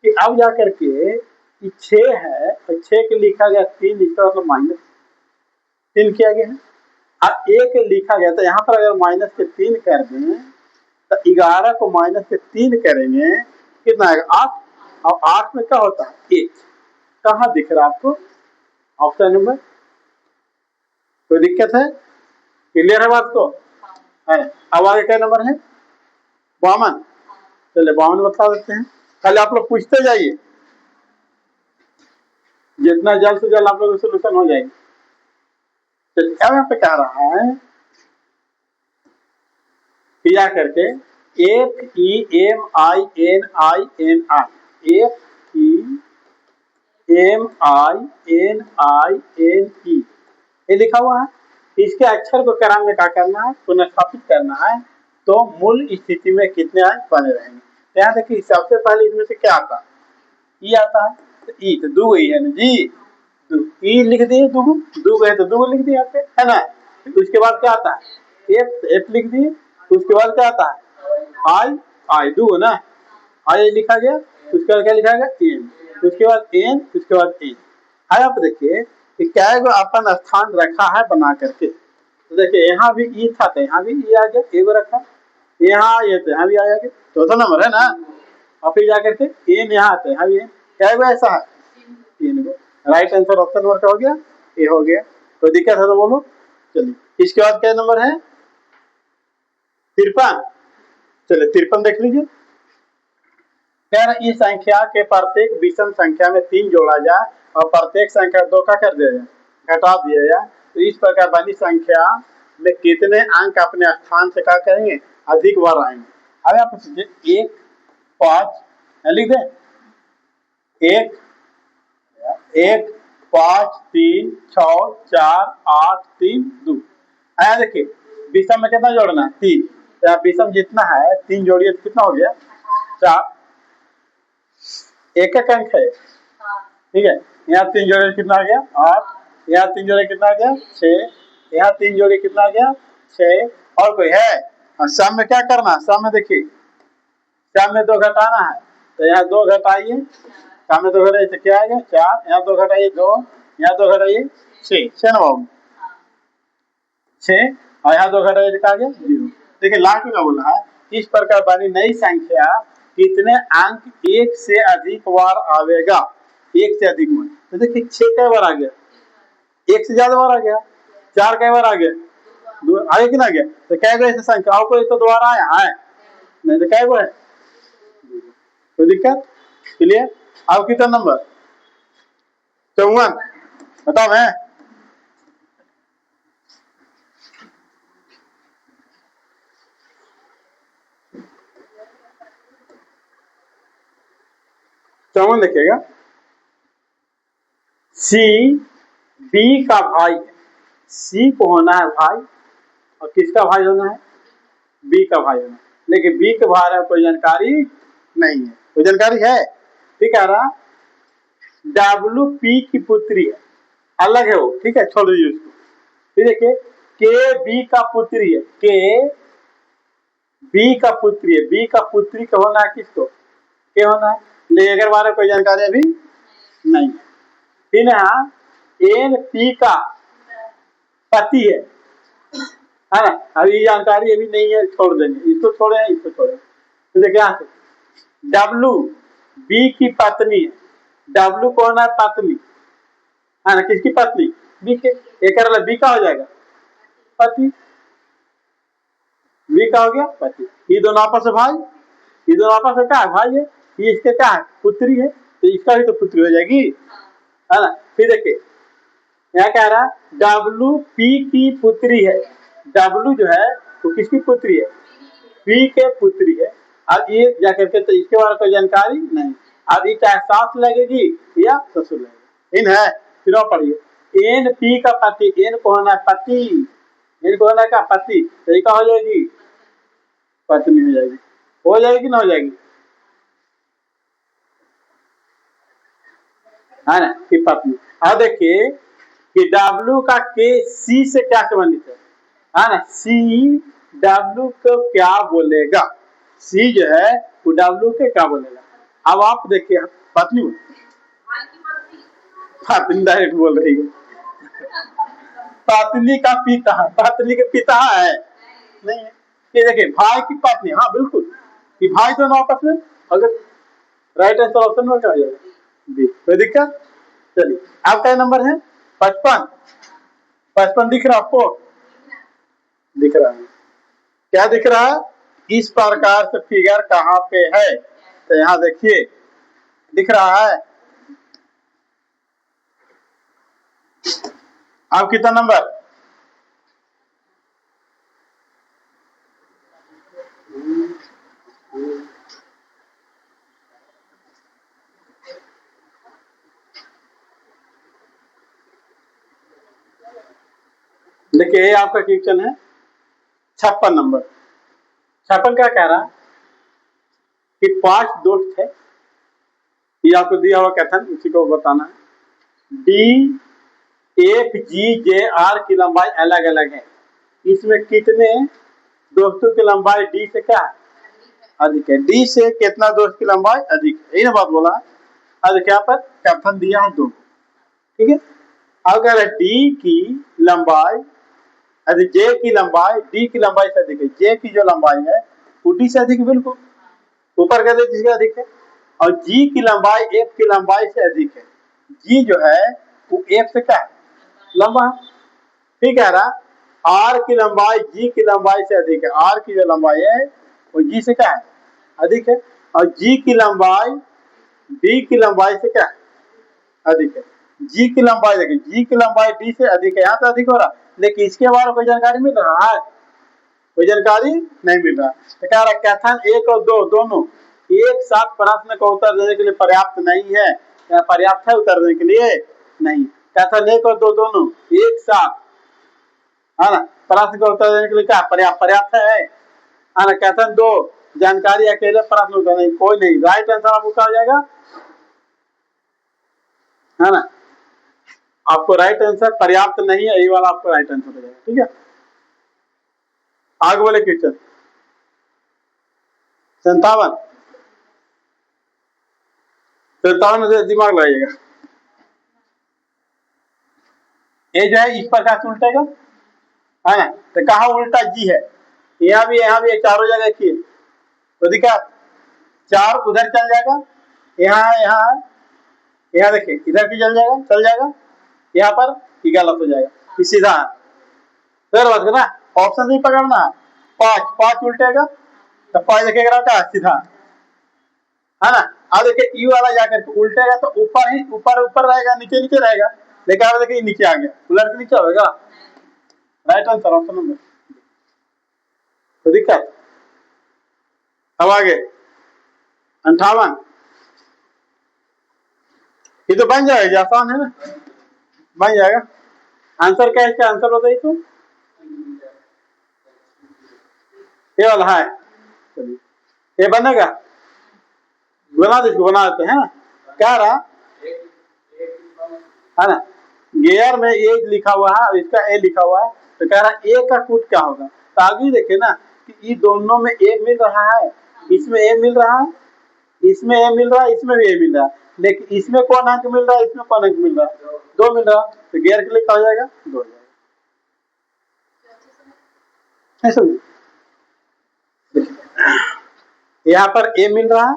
कि अब जाकर के 6 है और 6 के लिखा गया 3, इसका मतलब -3 किया गया है। अब 1 लिखा गया, तो यहाँ पर अगर -3 कर दें तो 11 को -3 करेंगे कितना आएगा 8, और 8 में क्या होता है 1, कहाँ दिख रहा है आपको, ऑप्शन नंबर। कोई दिक्कत है, क्लियर है बात को, है। अब आगे क्या नंबर है 52, चलिए 52 बता देते हैं। पहले आप लोग पूछते जाइए, जितना जल्द से जल्द आप लोग सोल्यूशन हो जाएगी। तो यहाँ पे कह रहा है किया करके F E M I N I N I, F E M I N I N E, ये लिखा हुआ है। इसके अक्षर को क्रम में क्या करना है, पुनर्स्थापित करना है, तो मूल स्थिति में कितने अंक बने रहेंगे। यहाँ देखिए सबसे पहले इसमें से क्या आता है, ई आता है, तो ई तो दो ही है ना जी, ई लिख दिए, दो है तो दो लिख दिए आपके, है ना। उसके बाद क्या आता है एफ, एफ लिख दिए, उसके बाद क्या आता है आई, आई दो ना, आई लिखा गया, उसके बाद क्या लिखा गया एन, उसके बाद एन, उसके बाद एन। अब आप देखिए कि क्या अपन स्थान रखा है बना करके, तो देखिए यहाँ भी ई था तो यहाँ भी ई आ गया, एगो रखा, यहाँ ये तो यहाँ भी आ गया, चौथा नंबर है ना। और फिर जाकर के एन यहाँ आते हैं, यहाँ भी क्या ऐसा है 3 गो। राइट आंसर ऑप्शन नंबर का हो गया, ये हो गया। कोई दिक्कत है तो बोलो। चलिए इसके बाद क्या नंबर है 53, चलिए 53 देख लीजिए। खैर इस संख्या के प्रत्येक विषम संख्या में 3 जोड़ा जाए और प्रत्येक संख्या 2 का कर दिया जाए, घटा दिया जाए, तो इस प्रकार बनी संख्या में कितने अंक अपने स्थान से क्या करेंगे अधिक बार आएंगे। अब यहाँ पर सोचिए 1 5 लिख दे 1 1 5 3 6 4 8 3 2। आया देखिए विषम में कितना जोड़ना है 3, तो विषम जितना है 3 जोड़िए तो कितना हो गया 4, एक एक अंक है ठीक है। यहाँ 3 जोड़े कितना आ गया 8, यहाँ 3 जोड़े कितना आ गया 6, यहाँ 3 जोड़े कितना आ गया 6। और कोई है? और सम में क्या करना है, सम में देखिए सम में 2 घटाना है, तो यहाँ 2 घटाइए, सम में 2 घटाइए तो क्या आएगा 4, यहाँ 2 घटाइए 2, यहाँ 2 घटाइए 6 ना बाबू 6, और यहाँ 2 घटाइए तो क्या आ गया 0। देखिए लास्ट में क्या बोला है, इस प्रकार बनी नई संख्या कितने अंक 1 से अधिक बार आवेगा, 1 से अधिक बार। तो देखिए 6 कई बार आ गया, 1 से ज्यादा बार आ गया, 4 कई बार आ गया, आगे कि ना गया, तो क्या ऐसे संख्याओं को तो दोबारा आया है नहीं, तो क्या है कोई दिक्कत क्लियर। अब कितना नंबर 54 बताओ है। चौवन देखिएगा, सी बी का भाई है, सी को होना है भाई और किसका भाई होना है बी का भाई होना है, लेकिन बी के बारे में कोई जानकारी नहीं है। कोई जानकारी है ठीक है रहा, डब्ल्यू पी की पुत्री है, अलग है वो ठीक है, छोड़ दीजिए उसको। फिर देखिए के बी का पुत्री है, के बी का पुत्री है, बी का पुत्री का होना है किसको के होना है, लेकिन अगर बारे में कोई जानकारी अभी नहीं है। फिर यहाँ एन पी का पति है ना, अभी जानकारी अभी नहीं है, छोड़ देंगे इसको, छोड़े इसको छोड़े। तो देखिए यहाँ से डब्ल्यू बी की पत्नी है, डब्ल्यू कौन है पत्नी है ना, किसकी पत्नी बी के, एक बी का हो जाएगा पति, बी का हो गया पति, ये दोनों आपस में भाई, ये दोनों आपस में क्या है भाई है, ये इसके क्या है पुत्री है, तो इसका भी तो पुत्री हो जाएगी है ना। फिर देखिए यहाँ कह रहा है डब्ल्यू पी की पुत्री है, डब्ल्यू जो है वो किसकी पुत्री है पी के पुत्री है। अब ये जाकर के तो इसके बारे में कोई जानकारी नहीं, अब ये चाहे सास लगेगी या ससुर लगेगा, इन है फिर पढ़िए एन पी का पति, एन को होना है पति, एन को होना का पति, तो ये क्या हो जाएगी पत्नी हो जाएगी ना हो जाएगी है ना कि पत्नी। अब देखिए कि डब्ल्यू का के सी से क्या संबंधित है ना, सी डब्ल्यू को क्या बोलेगा, सी जो है वो डब्ल्यू के क्या बोलेगा। अब आप देखिए पत्नी पत्नी डायरेक्ट बोल रही है, पत्नी का पिता, पत्नी के पिता है नहीं है, ये देखिए भाई की पत्नी, हाँ बिल्कुल कि भाई दोनों आपस में, अगर राइट आंसर ऑप्शन में क्या हो जाएगा बी, कोई दिक्कत। चलिए आपका नंबर है 55, 55 दिख रहा आपको, दिख रहा है क्या दिख रहा है, इस प्रकार से फिगर कहाँ पे है, तो यहाँ देखिए दिख रहा है। अब कितना नंबर देखिए आपका क्वेश्चन है 56 नंबर, 56 क्या कह रहा है कि 5 दोस्त है, ये आपको दिया हुआ कथन उसी को बताना है। D F G J are की लंबाई अलग अलग है, इसमें कितने दोस्तों की लंबाई डी से क्या है अधिक है, डी से कितना दोस्त की लंबाई अधिक है, यही ना बात बोला है। अब क्या पर कथन दिया है 2 ठीक है। अगर डी की लंबाई अधिक जे की लंबाई डी की लंबाई से अधिक है, जे की जो लंबाई है वो डी से अधिक बिल्कुल ऊपर कहते हैं जिसके अधिक है, और जी की लंबाई एफ की लंबाई से अधिक है, जी जो है वो एफ से क्या है लंबा है, ठीक है रहा आर की लंबाई जी की लंबाई से अधिक है, आर की जो लंबाई है वो जी से क्या है अधिक है, और जी की लंबाई डी की लंबाई से क्या है अधिक है, जी की लंबाई देखिए जी की लंबाई डी से अधिक है, यहाँ तो अधिक हो रहा, लेकिन इसके बारे में कोई जानकारी मिल रहा है कोई जानकारी नहीं मिल रहा। तो कह रहा कथन 1 और 2 दोनों एक साथ प्रश्न को उत्तर देने के लिए पर्याप्त नहीं है, या पर्याप्त है उत्तर देने के लिए नहीं। कथन 1 और 2 दोनों एक साथ, है ना, प्रश्न को उत्तर देने के लिए क्या पर्याप्त है ना। कथन 2 जानकारी अकेले प्रश्न उत्तर नहीं, कोई नहीं। राइट आंसर आपको क्या हो जाएगा, है ना, आपको राइट आंसर पर्याप्त नहीं है, यही वाला आपको राइट आंसर हो जाएगा। ठीक है, आगे बोले क्वेश्चन 57 में दिमाग लगाइएगा। ये जो है इस प्रकार से उल्टेगा, है ना। तो कहा उल्टा जी है, यहाँ भी चारों जगह की तो दिखा 4 उधर चल जाएगा, यहाँ देखिए इधर भी चल जाएगा, यहाँ पर ये गलत हो जाएगा, ये सीधा है। फिर बात करना, ऑप्शन नहीं पकड़ना। 5 उल्टेगा तो 5 देखेगा क्या सीधा, है ना। अब देखिए ई वाला जाकर के उल्टेगा तो ऊपर रहेगा, नीचे रहेगा, लेकिन अब देखिए नीचे आ गया, उलट के नीचे होगा। Right answer option number. तो दिक्कत अब आगे 58, ये तो बन जाएगा, आसान है ना, बन जाएगा। आंसर क्या है इसका, आंसर बताइए तो। ये वाला है, ये बनेगा, बना देते हैं ना। क्या रहा, है ना, गियर में ए लिखा हुआ है और इसका ए लिखा हुआ है, तो कह रहा है ए का कूट क्या होगा। तो आगे देखिए ना कि ये दोनों में ए मिल रहा है, इसमें ए मिल रहा है, इसमें ए मिल रहा है, इसमें भी ए मिल रहा है, लेकिन इसमें कौन अंक मिल रहा है, इसमें कौन अंक मिल रहा है, 2 मिल रहा है। तो गियर के लिए क्या हो जाएगा, 2 हो जाएगा। यहाँ पर ए मिल रहा है,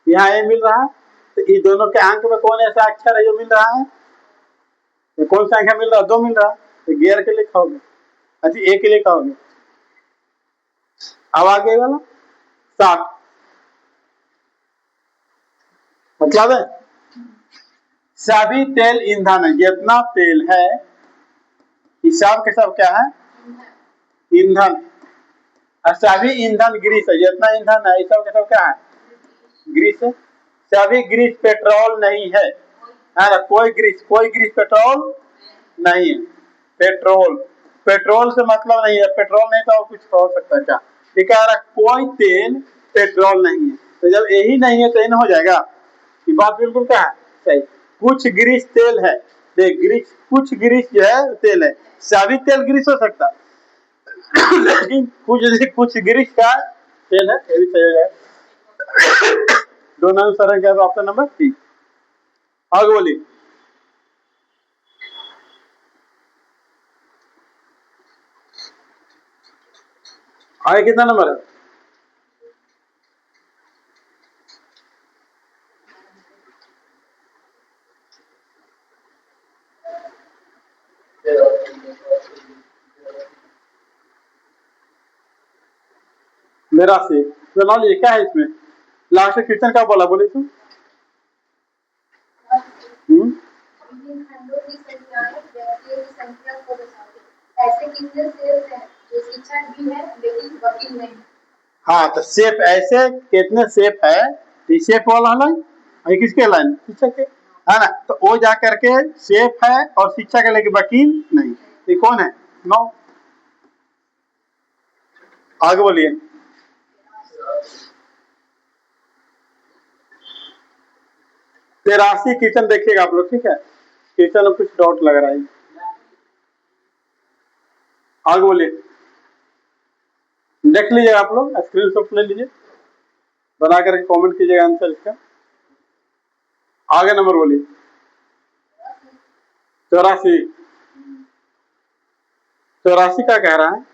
यहाँ ए मिल रहा है, तो ये दोनों के अंक में कौन ऐसा अक्षर है जो मिल रहा है, तो कौन सा अंक मिल रहा है, 2 मिल रहा है। तो गियर के लिए खाओगे, अच्छा ए के लिए खाओगे। अब आगे वाला 60, मतलब है सभी तेल ईंधन है, जितना तेल है हिसाब के सब क्या है, ईंधन। और सभी ईंधन ग्रीस है, जितना ईंधन है सब के सब क्या है, ग्रीस है। सभी ग्रीस पेट्रोल नहीं है ना, कोई ग्रीस पेट्रोल नहीं है। पेट्रोल से मतलब नहीं है, पेट्रोल नहीं तो कुछ हो सकता है क्या, ये कह रहा कोई तेल पेट्रोल नहीं है। तो जब यही नहीं है तो इन हो जाएगा, ये बात बिल्कुल क्या है, सही। कुछ ग्रीस तेल है, देख ग्रीस, कुछ ग्रीस जो है तेल है, सभी तेल ग्रीस हो सकता लेकिन कुछ ग्रीस का तेल है, ये भी सही हो जाएगा। दोनों आंसर क्या, ऑप्शन नंबर डी। आगे बोलिए, आगे कितना नंबर है, मेरा से बना लीजिए। क्या है इसमें लास्ट क्वेश्चन क्या बोला, बोले तुम हाँ, तो शेप ऐसे कितने शेप है, तो शेप वाला लाइन, किसके लाइन, शिक्षक के, है ना। तो वो जा करके शेप है और शिक्षा के लेके वकील नहीं, ये कौन है, 9। आगे बोलिए, तेरासी क्वेश्चन देखिएगा आप लोग, ठीक है, क्वेश्चन में कुछ डाउट लग रहा है। आगे बोलिए, देख लीजिएगा आप लोग, स्क्रीनशॉट ले लीजिए, बना करके कमेंट कीजिएगा आंसर इसका। आगे नंबर बोलिए, 84 का कह रहा है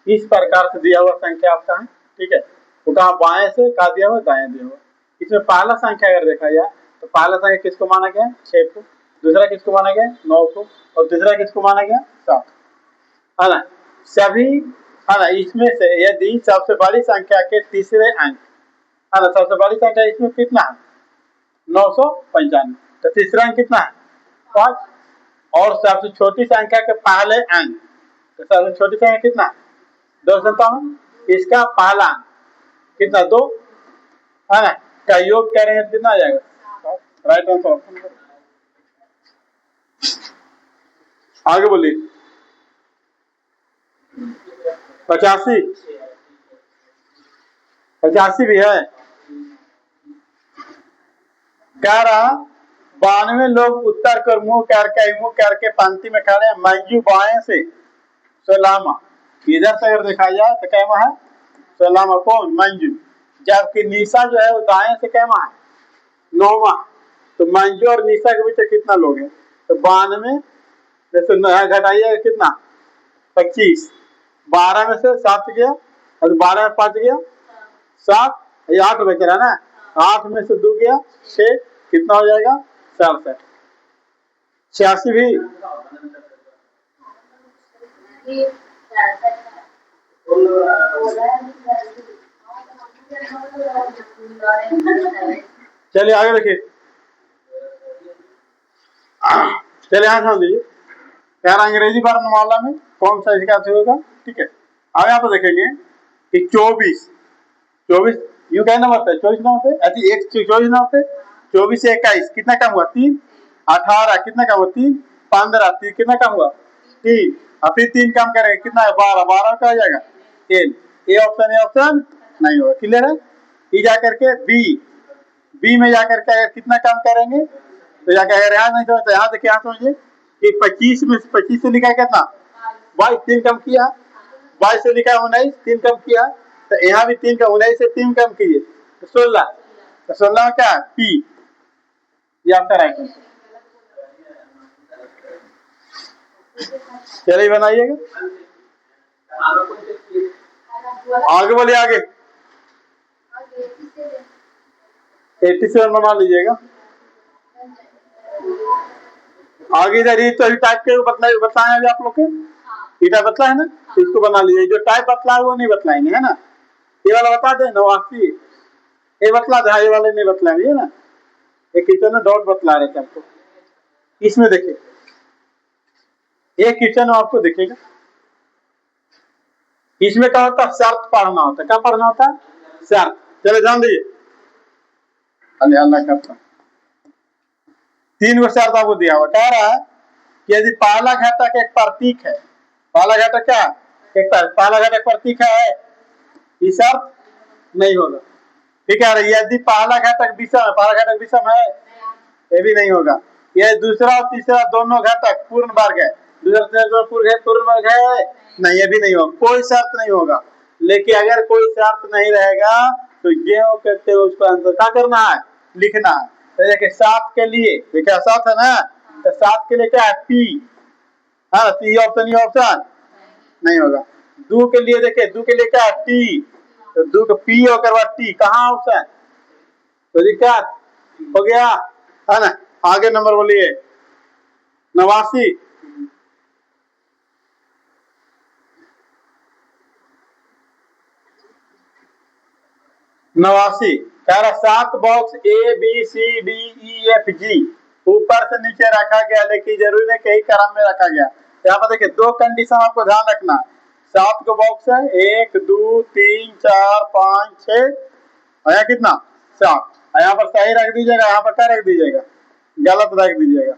इस प्रकार से दिया हुआ संख्या आपका है, ठीक है, तो कहा बाएं से कहा दिया हुआ, दाएं दिया हुआ। इसमें पहला संख्या अगर देखा जाए तो पहला संख्या किसको माना गया, 6 को, दूसरा किसको माना गया, 9 को, और तीसरा किसको माना गया, 7, है ना। सभी, है ना, इसमें से यदि सबसे बड़ी संख्या के तीसरे अंक, है ना, सबसे बड़ी संख्या इसमें कितना है, 995, तो तीसरा अंक कितना है, 5, और सबसे छोटी संख्या के पहले अंक, तो सबसे छोटी संख्या कितना, 257, इसका पहला कितना 2 है ना, का योग करेंगे तो कितना आ जाएगा, राइट आंसर ऑप्शन। आगे बोलिए। 85, 85 भी है। कह रहा 92 लोग उत्तर कर मुंह करके पंक्ति में खड़े हैं। मंजू बाएं से सलामा, इधर से अगर देखा जाए तो कैमा है सलामा, कौन मंजू, जबकि निशा जो है वो दाएं से कैमा है नौमा। तो मंजू और निशा के बीच कितना लोग हैं, तो 92 जैसे घटाइएगा कितना 25, 12 में से 7 गया और 12 में 5 गया 7, ये 8 बच रहा ना, 8 में से 2 गया 6, कितना हो जाएगा 67। 86 भी चलिए आगे देखिए। चलिए यहां समझ लीजिए, यार अंग्रेजी वर्णमाला में कौन सा इसका होगा, ठीक है। अब यहाँ पर देखेंगे कि 24 यूं कहना होता है 24 ना होते, अति एक 24 ना होते, 24 से 21 कितना कम हुआ 3, 18 कितना कम हुआ 3, 15 3 कितना कम हुआ 3, और फिर 3 कम करेंगे कितना है 12, 12 का आ जाएगा 10। ये ऑप्शन नहीं होगा, क्लियर है। ये जाकर के बी में जाकर के अगर कितना कम करेंगे तो जाकर अगर यहाँ नहीं समझते, यहाँ देखिए यहाँ समझिए कि 25 में 25 से लिखा है कितना 22, 3 कम किया, 22 से लिखा है 19, 3 कम किया, तो यहाँ भी 3 का 19 से 3 कम कीजिए तो 16, तो 16 में क्या है पी, ये आपका राइट आंसर। चलिए बनाइएगा, आगे बोलिए। आगे 87 बना लीजिएगा। आगे इधर ये तो टाइप के बताए अभी आप लोग के टाइप बतला है ना, तो इसको बना लीजिए। जो टाइप बतला है वो नहीं बतलाएंगे, है ना। ये वाला बता दे 89, ये बतला दे, ये वाले नहीं बतलाएंगे ना, ये किचन में डॉट बतला रहे थे आपको। इसमें देखिए ये किचन आपको दिखेगा, इसमें क्या होता है शर्त पढ़ना होता है, क्या पढ़ना होता है शर्त। चले ध्यान दीजिए, अल्लाह करता 3 गो शर्त आपको दिया हुआ, कह रहा है कि यदि पहला घटक एक प्रतीक है, पहला घटक क्या एक पहला घटक प्रतीक है, ये शर्त नहीं होगा, ठीक है। यदि पहला घटक विषम है, पहला घटक विषम है, ये भी नहीं होगा। यह दूसरा और तीसरा दोनों घटक पूर्ण वर्ग है, दूसरा पूर्ण वर्ग है, नहीं ये भी नहीं होगा, कोई शर्त नहीं होगा। लेकिन अगर कोई शर्त नहीं रहेगा तो ये कहते हैं उसको आंसर क्या करना है लिखना है। तो देखिए 7 के लिए देखिए 7 है ना, तो 7 के लिए क्या है पी, हाँ तो ये ऑप्शन नहीं होगा। 2 के लिए देखिए 2 के लिए क्या है टी, तो 2 का पी होकर बाद टी कहाँ ऑप्शन, तो दिक्कत हो गया है ना। आगे नंबर बोलिए 89, कह रहा 7 box A B C D E F G ऊपर से नीचे रखा गया, लेकिन जरूरी नहीं कई क्रम में रखा गया। यहाँ पर देखिए 2 कंडीशन आपको ध्यान रखना है, 7 को बॉक्स है 1 2 3 4 5 6, यहाँ कितना 7, यहाँ पर सही रख दीजिएगा, यहाँ पर क्या रख दीजिएगा गलत रख दीजिएगा,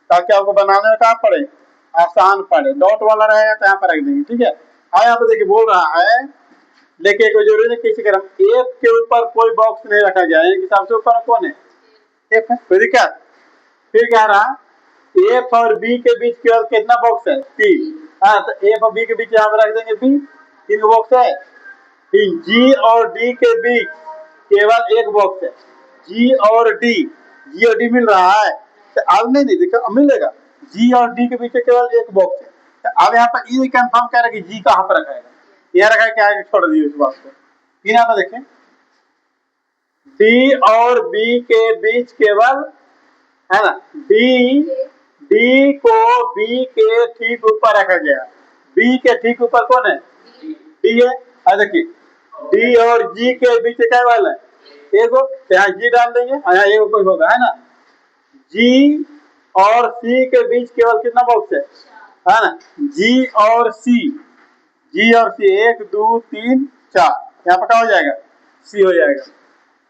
ताकि आपको बनाने में क्या पड़े आसान पड़े। डॉट वाला रहेगा तो यहाँ पर रख देंगे, ठीक है। यहाँ पर देखिए बोल रहा है लेकिन कोई जरूरी नहीं किसी क्रम एफ के ऊपर कोई बॉक्स नहीं रखा गया है, सबसे ऊपर कौन है एफ है, कोई दिक्कत। फिर कह रहा एफ और बी के बीच केवल कितना बॉक्स है 3, हाँ तो एफ और बी के बीच यहाँ पर रख देंगे बी, 3 बॉक्स है। फिर जी और डी के बीच केवल 1 बॉक्स है, जी और डी मिल रहा है, तो अब नहीं देखो अब मिलेगा, जी और डी के बीच केवल 1 बॉक्स है, तो अब यहाँ पर ये कंफर्म कह रहा है कि जी कहाँ पर रखा है, यह रखा है क्या है छोड़ दिए उस बात को। फिर यहाँ पर देखें डी और बी के बीच केवल है ना, डी को बी के ठीक ऊपर रखा गया, बी के ठीक ऊपर कौन है डी है। अब देखिए डी और जी के बीच क्या वाला है एगो, यहाँ जी डाल देंगे यहाँ एगो कोई होगा है ना। जी और सी के बीच केवल कितना बॉक्स है ना, जी और सी, जी और सी, 1 2 3 4, यहाँ पर क्या हो जाएगा, सी हो जाएगा।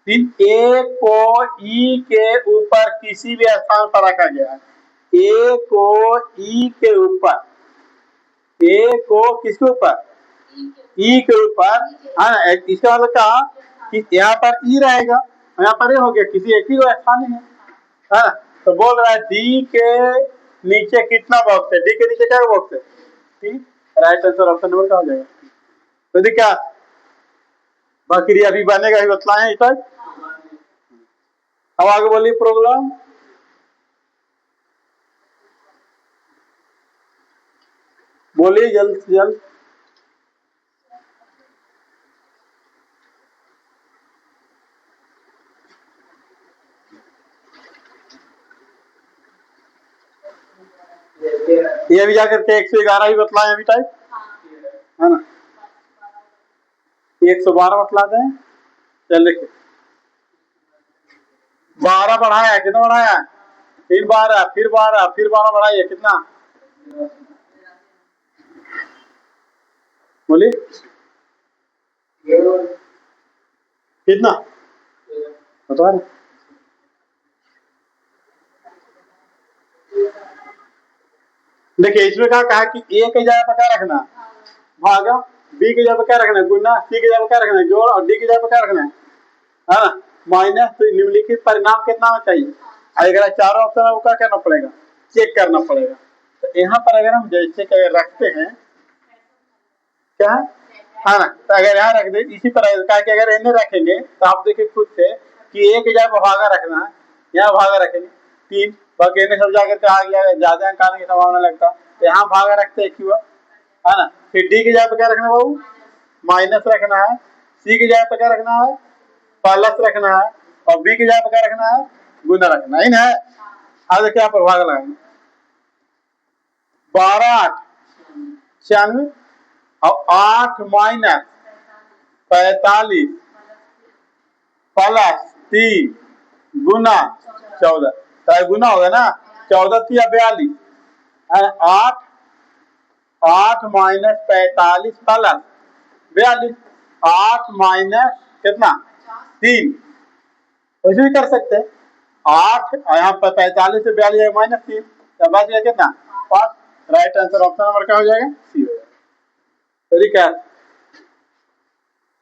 फिर ए को ई के ऊपर किसी भी स्थान पर रखा गया है, ए को ई के ऊपर, ए को किसके ऊपर, ई के ऊपर, है ना। इसका मतलब क्या कि यहाँ पर ई रहेगा, यहाँ पर ए हो गया, किसी एक ही को स्थान है ना। तो बोल रहा है डी के नीचे कितना बॉक्स है, डी के नीचे क्या बॉक्स है, T. Right answer option number क्या हो जाएगा, तो देखिए बाकी अभी बनेगा ही बतलाएं इस तक। अब आगे बोलिए प्रोग्राम। बोलिए जल्द से जल्द। ये भी जाकर के 111 ही बतलाए अभी टाइप, है ना। 112 बतलाते हैं। चल देखिए 12 बढ़ाया, कितना बढ़ाया, फिर 12, फिर 12, फिर 12 बढ़ाइए, कितना, बोलिए कितना बता रहे। देखिए इसमें कहा कि ए की जगह पर क्या रखना, भागा, बी की जगह पर क्या रखना है, गुना, सी की जगह पर क्या रखना है, जोड़, और डी की जगह पर क्या रखना है ना, माइनस। तो निम्नलिखित परिणाम कितना होना चाहिए, अगर चारों ऑप्शन है वो क्या करना पड़ेगा, चेक करना पड़ेगा। तो यहाँ पर अगर हम जैसे कि रखते हैं क्या है ना, तो अगर यहाँ रख दे इसी पर, अगर इन्हें रखेंगे तो आप देखिए खुद से कि एक जगह पर भागा रखना है, यहाँ भागा रखेंगे 3, बाकी इन्हें सब जाकर के आ गया, ज्यादा अंक आने की संभावना लगता, तो यहाँ भागा रखते एक हुआ, है ना। फिर डी की जगह पे क्या रखना है बाबू, माइनस रखना है, सी की जगह पे क्या रखना है, प्लस रखना है, और बी की जगह पे क्या रखना है, गुना रखना है ना। अब देखिए यहाँ पर भाग लगाएंगे, 12 8 96, और 8 माइनस 45 प्लस 3 गुना 14, तो गुना होगा ना, 14 या 42, 8 8 माइनस 45 प्लस 42, 8 माइनस कितना 3, वैसे भी कर सकते हैं, 8 यहाँ पर 45 से 42 माइनस 3, तो बच गया कितना 5। राइट आंसर ऑप्शन नंबर क्या हो जाएगा, सी हो जाएगा। ठीक है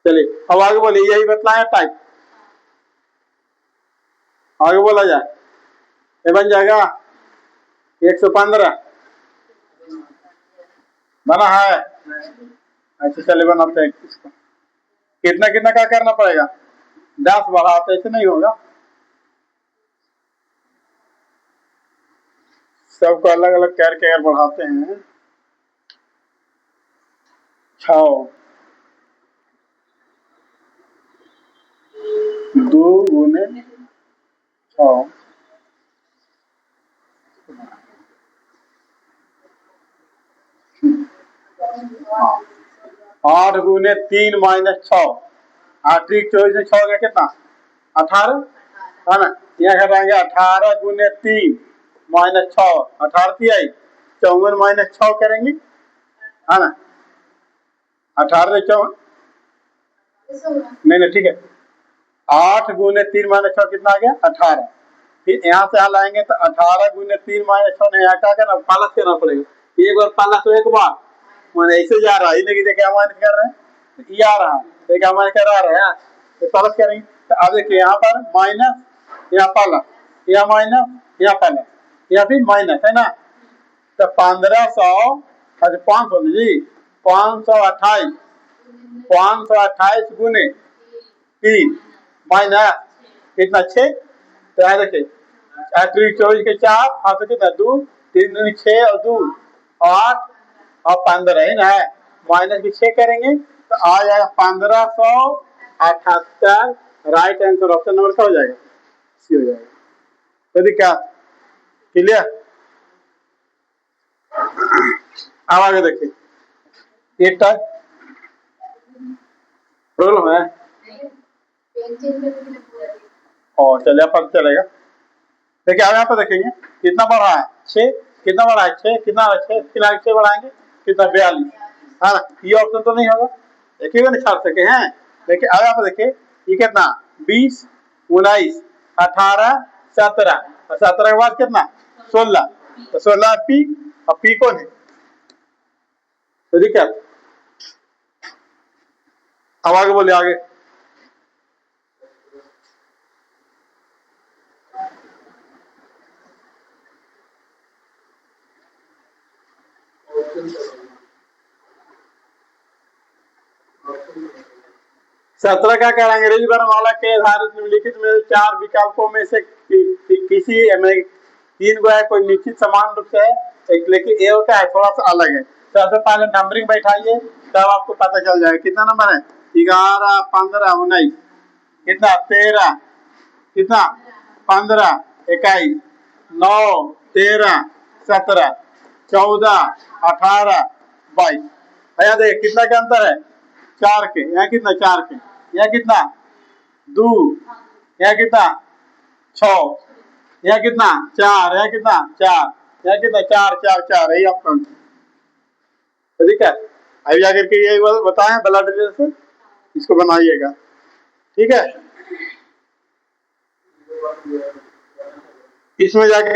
चलिए अब आगे बोलिए, यही बतलाया टाइप, आगे बोला जाए, ये बन जाएगा 115 बना है। अच्छा चलिए बनाते हैं इसको, कितना कितना क्या करना पड़ेगा, 10 बढ़ाते ऐसे नहीं होगा, सबको अलग अलग करके अगर बढ़ाते हैं, 6 2 गुने 6, 8 गुने 3 माइनस 6, 8 24 में 6 गया कितना 18, है ना। यहाँ घटाएंगे 18 गुने 3 माइनस 6, 18 थी आई, 54 माइनस 6 करेंगे, है ना, 18 54, नहीं ठीक है, 8 गुने 3 माइनस 6 कितना आ गया 18, फिर यहाँ से यहाँ लाएंगे तो 18 गुने 3 माइनस 6 ने यहाँ क्या करना, पालस करना पड़ेगा, एक बार पालस तो एक बार मैंने ऐसे जा रहा है, नहीं देखिए हमारे कर रहे हैं, तो ये आ रहा है, देखिए हमारे क्या आ रहा है, तो पालस करेंगे, तो अब देखिए यहाँ पर माइनस, यहाँ पालस, यहाँ माइनस, यहाँ पालस, यहाँ फिर माइनस, है ना। तो 1500, अच्छा 500 जी, 528, 528 गुने 3 माइनस कितना 6, तो यहाँ देखिए 24 के 4 हाथ से कितना 2, 3 दूनी 6 और 2 8 और 15 है ना, माइनस भी 6 करेंगे तो आ जाएगा 1578। राइट आंसर ऑप्शन नंबर क्या हो जाएगा, सी हो जाएगा। तो क्या क्लियर, अब आगे देखिए एक टाइप प्रॉब्लम है, और चलिए पता चलेगा। देखिए अब यहाँ पर देखेंगे कितना बढ़ा है 6, कितना बढ़ा है 6, कितना 6 6 बढ़ाएंगे कितना 42, हाँ ना, ये ऑप्शन तो नहीं होगा, देखिएगा ना छाट सके हैं। देखिए अब आप देखिए ये कितना 20 19 18 17 और 17 के बाद कितना 16, तो 16 पी और पी कौन है, तो ठीक है। अब आगे बोले आगे। सत्रह क्या कह रहा है, अंग्रेजी वर्णमाला के आधारित निम्नलिखित में चार विकल्पों में से किसी में तीन को है कोई निश्चित समान रूप से है, एक लेकिन ए क्या है थोड़ा सा अलग है। तो सबसे पहले नंबरिंग बैठाइए तब आपको पता चल जाएगा कितना नंबर है, 11 15 19 कितना 13 कितना 15 21 9 13 17 14 18 22। भैया देख कितना का अंतर है, चार के, यहाँ कितना चार के, यहाँ कितना दो, यहाँ कितना छ, यहाँ कितना चार, यहाँ कितना चार, यहाँ कितना चार चार चार, यही आपका ठीक है। अभी जाकर के ये बताएं ब्लड से इसको बनाइएगा, ठीक है। इसमें जाके